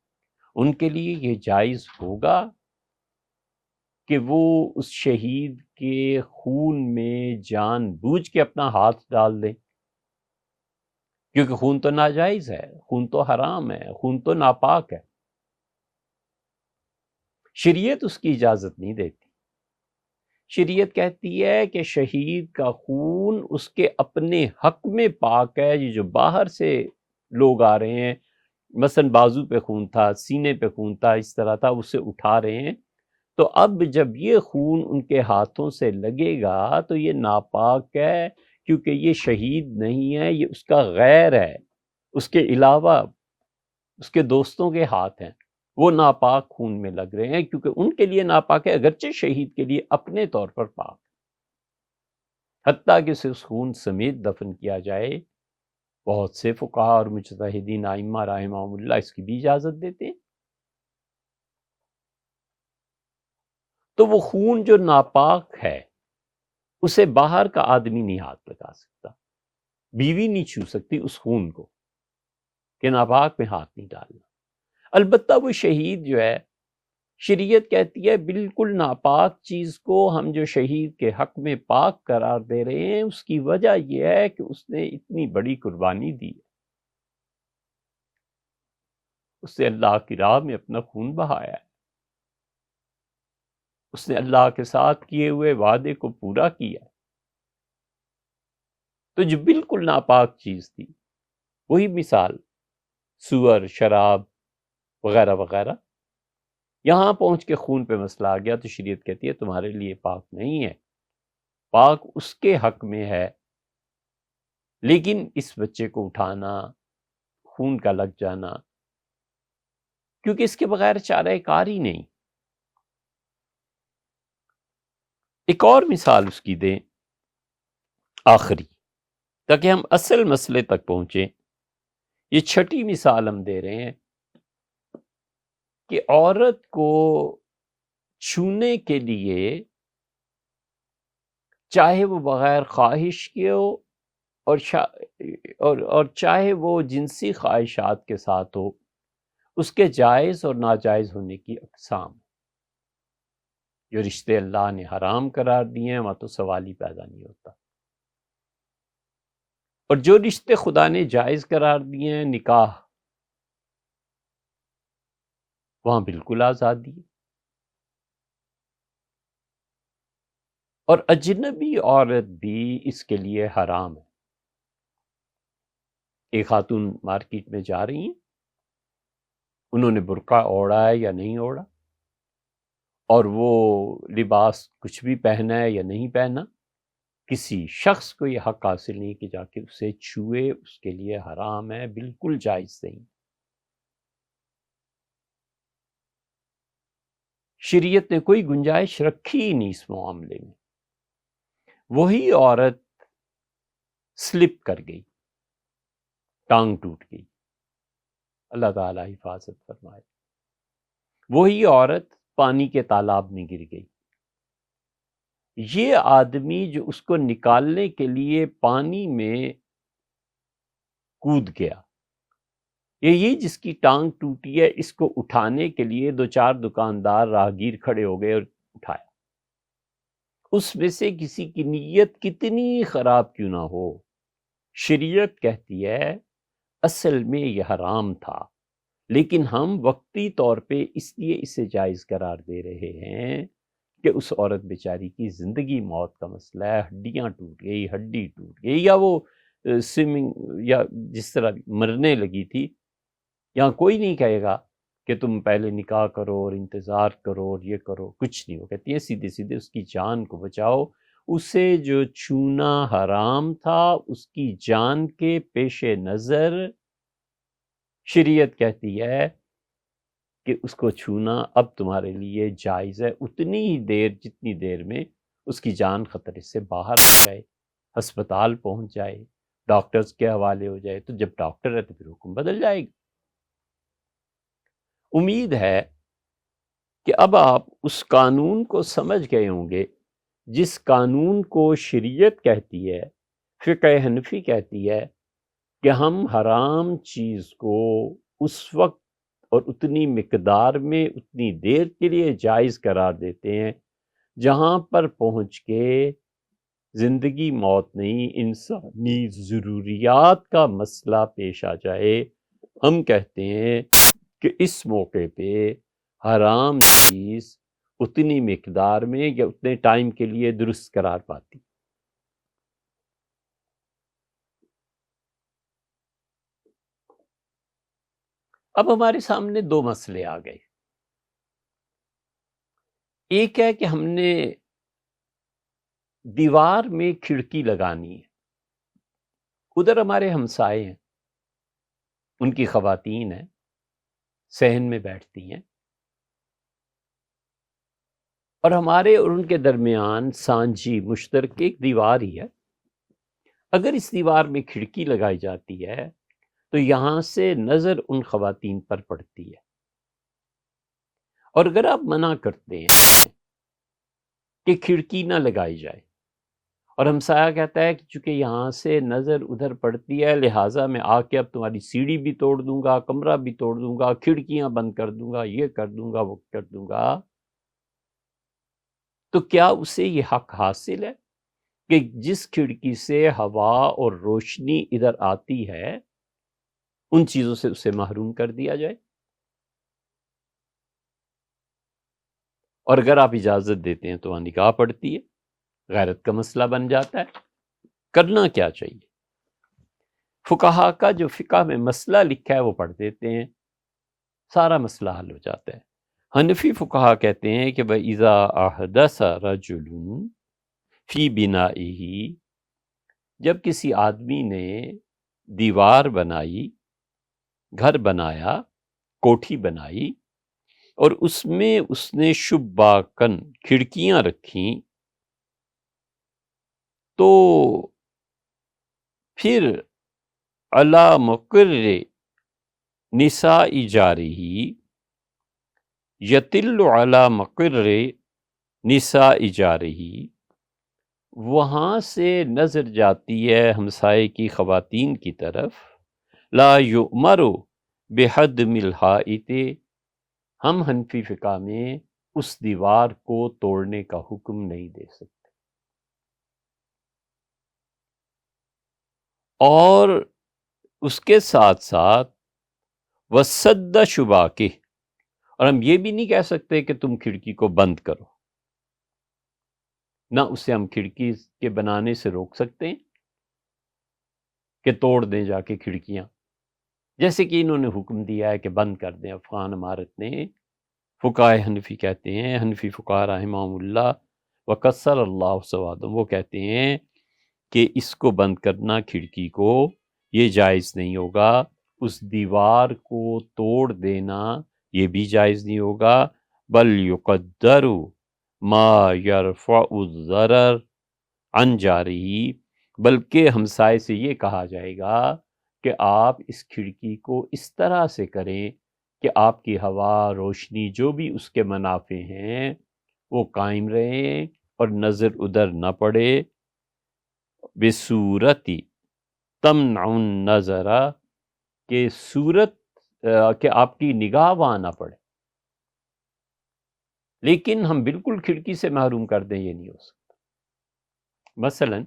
ان کے لیے یہ جائز ہوگا کہ وہ اس شہید کے خون میں جان بوجھ کے اپنا ہاتھ ڈال دیں؟ کیونکہ خون تو ناجائز ہے، خون تو حرام ہے، خون تو ناپاک ہے، شریعت اس کی اجازت نہیں دیتی۔ شریعت کہتی ہے کہ شہید کا خون اس کے اپنے حق میں پاک ہے۔ یہ جو باہر سے لوگ آ رہے ہیں، مثلا بازو پہ خون تھا، سینے پہ خون تھا، اس طرح تھا، اسے اٹھا رہے ہیں، تو اب جب یہ خون ان کے ہاتھوں سے لگے گا تو یہ ناپاک ہے، کیونکہ یہ شہید نہیں ہے، یہ اس کا غیر ہے، اس کے علاوہ اس کے دوستوں کے ہاتھ ہیں، وہ ناپاک خون میں لگ رہے ہیں، کیونکہ ان کے لیے ناپاک ہے، اگرچہ شہید کے لیے اپنے طور پر پاک، حتیٰ کہ اسے اس خون سمیت دفن کیا جائے۔ بہت سے فقہاء اور مجتہدین ائمہ رحمہم اللہ اس کی بھی اجازت دیتے ہیں۔ تو وہ خون جو ناپاک ہے اسے باہر کا آدمی نہیں ہاتھ لگا سکتا، بیوی نہیں چھو سکتی اس خون کو کہ ناپاک میں ہاتھ نہیں ڈالنا۔ البتہ وہ شہید جو ہے، شریعت کہتی ہے بالکل ناپاک چیز کو ہم جو شہید کے حق میں پاک قرار دے رہے ہیں، اس کی وجہ یہ ہے کہ اس نے اتنی بڑی قربانی دی ہے، اس نے اللہ کی راہ میں اپنا خون بہایا ہے، اس نے اللہ کے ساتھ کیے ہوئے وعدے کو پورا کیا ہے۔ تو جو بالکل ناپاک چیز تھی، وہی مثال سور، شراب وغیرہ وغیرہ، یہاں پہنچ کے خون پہ مسئلہ آ گیا تو شریعت کہتی ہے تمہارے لیے پاک نہیں ہے، پاک اس کے حق میں ہے، لیکن اس بچے کو اٹھانا، خون کا لگ جانا، کیونکہ اس کے بغیر چارہ کار ہی نہیں۔ ایک اور مثال اس کی دیں آخری، تاکہ ہم اصل مسئلے تک پہنچیں۔ یہ چھٹی مثال ہم دے رہے ہیں کہ عورت کو چھونے کے لیے چاہے وہ بغیر خواہش کے ہو اور چاہے وہ جنسی خواہشات کے ساتھ ہو، اس کے جائز اور ناجائز ہونے کی اقسام۔ جو رشتے اللہ نے حرام قرار دیے ہیں وہاں تو سوال ہی پیدا نہیں ہوتا، اور جو رشتے خدا نے جائز قرار دیے ہیں، نکاح، وہاں بالکل آزادی ہے۔ اور اجنبی عورت بھی اس کے لیے حرام ہے۔ ایک خاتون مارکیٹ میں جا رہی ہیں، انہوں نے برقع اوڑھا ہے یا نہیں اوڑھا، اور وہ لباس کچھ بھی پہنا ہے یا نہیں پہنا، کسی شخص کو یہ حق حاصل نہیں کہ جا کے اسے چھوئے، اس کے لیے حرام ہے، بالکل جائز نہیں۔ شریعت نے کوئی گنجائش رکھی ہی نہیں اس معاملے میں۔ وہی عورت سلپ کر گئی، ٹانگ ٹوٹ گئی، اللہ تعالیٰ حفاظت فرمائے، وہی عورت پانی کے تالاب میں گر گئی، یہ آدمی جو اس کو نکالنے کے لیے پانی میں کود گیا، یہ جس کی ٹانگ ٹوٹی ہے، اس کو اٹھانے کے لیے دو چار دکاندار راہگیر کھڑے ہو گئے اور اٹھایا۔ اس میں سے کسی کی نیت کتنی خراب کیوں نہ ہو، شریعت کہتی ہے اصل میں یہ حرام تھا، لیکن ہم وقتی طور پہ اس لیے اسے جائز قرار دے رہے ہیں کہ اس عورت بیچاری کی زندگی موت کا مسئلہ ہے، ہڈیاں ٹوٹ گئی، ہڈی ٹوٹ گئی، یا وہ سوئمنگ یا جس طرح مرنے لگی تھی۔ یہاں کوئی نہیں کہے گا کہ تم پہلے نکاح کرو اور انتظار کرو اور یہ کرو، کچھ نہیں۔ وہ کہتی ہیں سیدھے سیدھے اس کی جان کو بچاؤ، اسے جو چھونا حرام تھا اس کی جان کے پیش نظر شریعت کہتی ہے کہ اس کو چھونا اب تمہارے لیے جائز ہے، اتنی ہی دیر جتنی دیر میں اس کی جان خطرے سے باہر آ جائے، ہسپتال پہنچ جائے، ڈاکٹرز کے حوالے ہو جائے۔ تو جب ڈاکٹر ہے تو پھر حکم بدل جائے گا۔ امید ہے کہ اب آپ اس قانون کو سمجھ گئے ہوں گے جس قانون کو شریعت کہتی ہے، فقہ حنفی کہتی ہے کہ ہم حرام چیز کو اس وقت اور اتنی مقدار میں اتنی دیر کے لیے جائز قرار دیتے ہیں جہاں پر پہنچ کے زندگی موت نہیں، انسانی ضروریات کا مسئلہ پیش آ جائے۔ ہم کہتے ہیں کہ اس موقع پہ حرام چیز اتنی مقدار میں یا اتنے ٹائم کے لیے درست قرار پاتی۔ اب ہمارے سامنے دو مسئلے آ گئے۔ ایک ہے کہ ہم نے دیوار میں کھڑکی لگانی ہے، ادھر ہمارے ہمسائے ہیں، ان کی خواتین ہیں، صحن میں بیٹھتی ہیں، اور ہمارے اور ان کے درمیان سانجھی مشترک ایک دیوار ہی ہے۔ اگر اس دیوار میں کھڑکی لگائی جاتی ہے تو یہاں سے نظر ان خواتین پر پڑتی ہے، اور اگر آپ منع کرتے ہیں کہ کھڑکی نہ لگائی جائے اور ہمسایہ کہتا ہے کہ چونکہ یہاں سے نظر ادھر پڑتی ہے لہٰذا میں آ کے اب تمہاری سیڑھی بھی توڑ دوں گا، کمرہ بھی توڑ دوں گا، کھڑکیاں بند کر دوں گا، یہ کر دوں گا، وہ کر دوں گا، تو کیا اسے یہ حق حاصل ہے کہ جس کھڑکی سے ہوا اور روشنی ادھر آتی ہے ان چیزوں سے اسے محروم کر دیا جائے؟ اور اگر آپ اجازت دیتے ہیں تو وہاں نکاح پڑتی ہے، غیرت کا مسئلہ بن جاتا ہے۔ کرنا کیا چاہیے؟ فقہا کا جو فقہ میں مسئلہ لکھا ہے وہ پڑھ دیتے ہیں، سارا مسئلہ حل ہو جاتا ہے۔ حنفی فقہا کہتے ہیں کہ وَإِذَا أَحْدَثَ رَجُلٌ فِي بِنَائِهِ، جب کسی آدمی نے دیوار بنائی، گھر بنایا، کوٹھی بنائی، اور اس میں اس نے شباکن کھڑکیاں رکھیں، تو پھر علی مقرر نساء جارہ یتل علی مقرر نساء جارہ، وہاں سے نظر جاتی ہے ہمسائے کی خواتین کی طرف، لا یؤمر بہدم الحائط، ہم حنفی فقہ میں اس دیوار کو توڑنے کا حکم نہیں دے سکتے۔ اور اس کے ساتھ ساتھ وسد شباکہ، اور ہم یہ بھی نہیں کہہ سکتے کہ تم کھڑکی کو بند کرو، نہ اسے ہم کھڑکی کے بنانے سے روک سکتے ہیں کہ توڑ دیں جا کے کھڑکیاں، جیسے کہ انہوں نے حکم دیا ہے کہ بند کر دیں افغان عمارت نے۔ فقہائے حنفی کہتے ہیں، حنفی فقہاء رحمہم اللہ وکثر اللہ سوادہم، وہ کہتے ہیں کہ اس کو بند کرنا کھڑکی کو یہ جائز نہیں ہوگا، اس دیوار کو توڑ دینا یہ بھی جائز نہیں ہوگا، بل یقدر ما یرفع الضرر عن جارہ، بلکہ ہمسائے سے یہ کہا جائے گا کہ آپ اس کھڑکی کو اس طرح سے کریں کہ آپ کی ہوا روشنی جو بھی اس کے منافع ہیں وہ قائم رہیں اور نظر ادھر نہ پڑے، بصورت تمنع النظر، کہ صورت کہ آپ کی نگاہ وہاں نہ پڑے، لیکن ہم بالکل کھڑکی سے محروم کر دیں یہ نہیں ہو سکتا۔ مثلا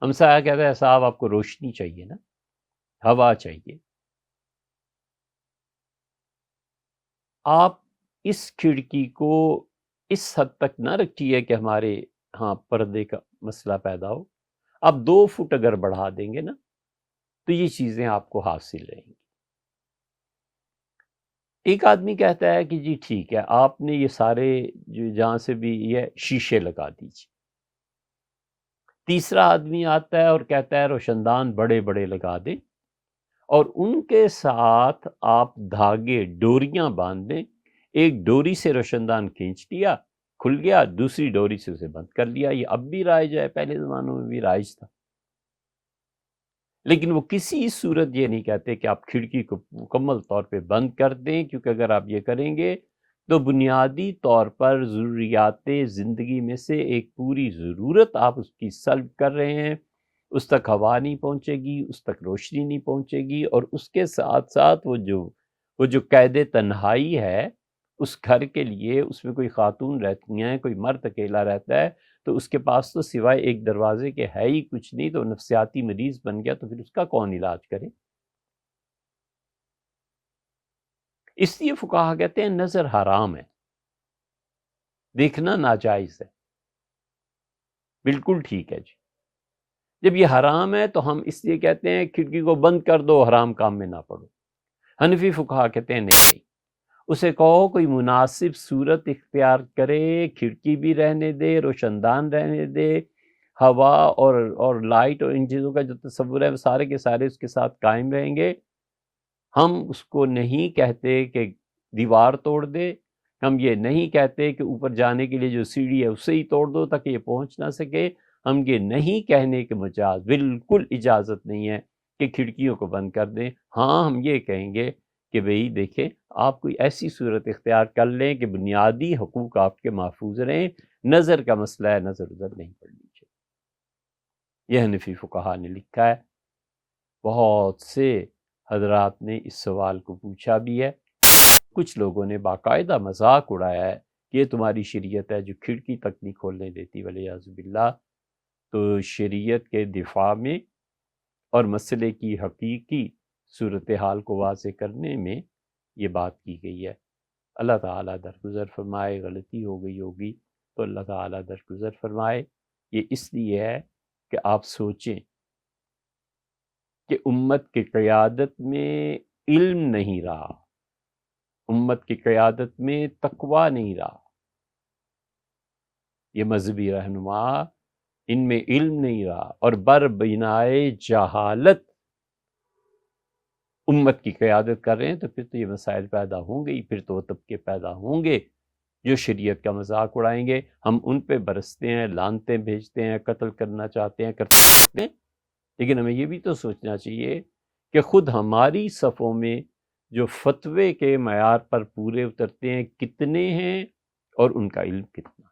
ہمسایہ کہتا ہے صاحب آپ کو روشنی چاہیے نا، ہوا چاہیے، آپ اس کھڑکی کو اس حد تک نہ رکھیے کہ ہمارے ہاں پردے کا مسئلہ پیدا ہو، آپ 2 فٹ اگر بڑھا دیں گے نا تو یہ چیزیں آپ کو حاصل رہیں گی۔ ایک آدمی کہتا ہے کہ جی ٹھیک ہے، آپ نے یہ سارے جہاں سے بھی یہ شیشے لگا دیجیے۔ تیسرا آدمی آتا ہے اور کہتا ہے روشن دان بڑے بڑے لگا دیں، اور ان کے ساتھ آپ دھاگے ڈوریاں باندھ دیں، ایک ڈوری سے روشن دان کھینچ لیا، کھل گیا، دوسری ڈوری سے اسے بند کر لیا۔ یہ اب بھی رائج ہے، پہلے زمانوں میں بھی رائج تھا، لیکن وہ کسی صورت یہ نہیں کہتے کہ آپ کھڑکی کو مکمل طور پہ بند کر دیں، کیونکہ اگر آپ یہ کریں گے تو بنیادی طور پر ضروریات زندگی میں سے ایک پوری ضرورت آپ اس کی سلب کر رہے ہیں، اس تک ہوا نہیں پہنچے گی، اس تک روشنی نہیں پہنچے گی، اور اس کے ساتھ ساتھ وہ جو قید تنہائی ہے اس گھر کے لیے، اس میں کوئی خاتون رہتی ہیں، کوئی مرد اکیلا رہتا ہے، تو اس کے پاس تو سوائے ایک دروازے کے ہے ہی کچھ نہیں، تو نفسیاتی مریض بن گیا، تو پھر اس کا کون علاج کرے؟ اس لیے فقہا کہتے ہیں نظر حرام ہے، دیکھنا ناجائز ہے۔ بالکل ٹھیک ہے جی، جب یہ حرام ہے تو ہم اس لیے کہتے ہیں کھڑکی کو بند کر دو، حرام کام میں نہ پڑو۔ حنفی فقہا کہتے ہیں نہیں، اسے کہو کوئی مناسب صورت اختیار کرے، کھڑکی بھی رہنے دے، روشن دان رہنے دے، ہوا اور لائٹ اور ان چیزوں کا جو تصور ہے وہ سارے کے سارے اس کے ساتھ قائم رہیں گے۔ ہم اس کو نہیں کہتے کہ دیوار توڑ دے، ہم یہ نہیں کہتے کہ اوپر جانے کے لیے جو سیڑھی ہے اسے ہی توڑ دو تاکہ یہ پہنچ نہ سکے، ہم یہ نہیں کہنے کے مجاز بالکل اجازت نہیں ہے کہ کھڑکیوں کو بند کر دیں۔ ہاں ہم یہ کہیں گے کہ بھئی دیکھیں آپ کوئی ایسی صورت اختیار کر لیں کہ بنیادی حقوق آپ کے محفوظ رہیں، نظر کا مسئلہ ہے، نظر ادھر نہیں پڑنی چاہیے۔ یہ حنفی فقہا نے لکھا ہے۔ بہت سے حضرات نے اس سوال کو پوچھا بھی ہے، کچھ لوگوں نے باقاعدہ مذاق اڑایا ہے کہ یہ تمہاری شریعت ہے جو کھڑکی تک نہیں کھولنے دیتی، ولیعذ باللہ۔ تو شریعت کے دفاع میں اور مسئلے کی حقیقی صورتحال کو واضح کرنے میں یہ بات کی گئی ہے۔ اللہ تعالیٰ درگزر فرمائے، غلطی ہو گئی ہوگی تو اللہ تعالیٰ درگزر فرمائے۔ یہ اس لیے ہے کہ آپ سوچیں کہ امت کی قیادت میں علم نہیں رہا، امت کی قیادت میں تقویٰ نہیں رہا، یہ مذہبی رہنما ان میں علم نہیں رہا، اور بربنائے جہالت امت کی قیادت کر رہے ہیں، تو پھر تو یہ مسائل پیدا ہوں گے ہی، پھر تو وہ طبقے پیدا ہوں گے جو شریعت کا مذاق اڑائیں گے۔ ہم ان پہ برستے ہیں، لعنتیں بھیجتے ہیں، قتل کرنا چاہتے ہیں، کرتے ہیں، لیکن ہمیں یہ بھی تو سوچنا چاہیے کہ خود ہماری صفوں میں جو فتوے کے معیار پر پورے اترتے ہیں کتنے ہیں اور ان کا علم کتنا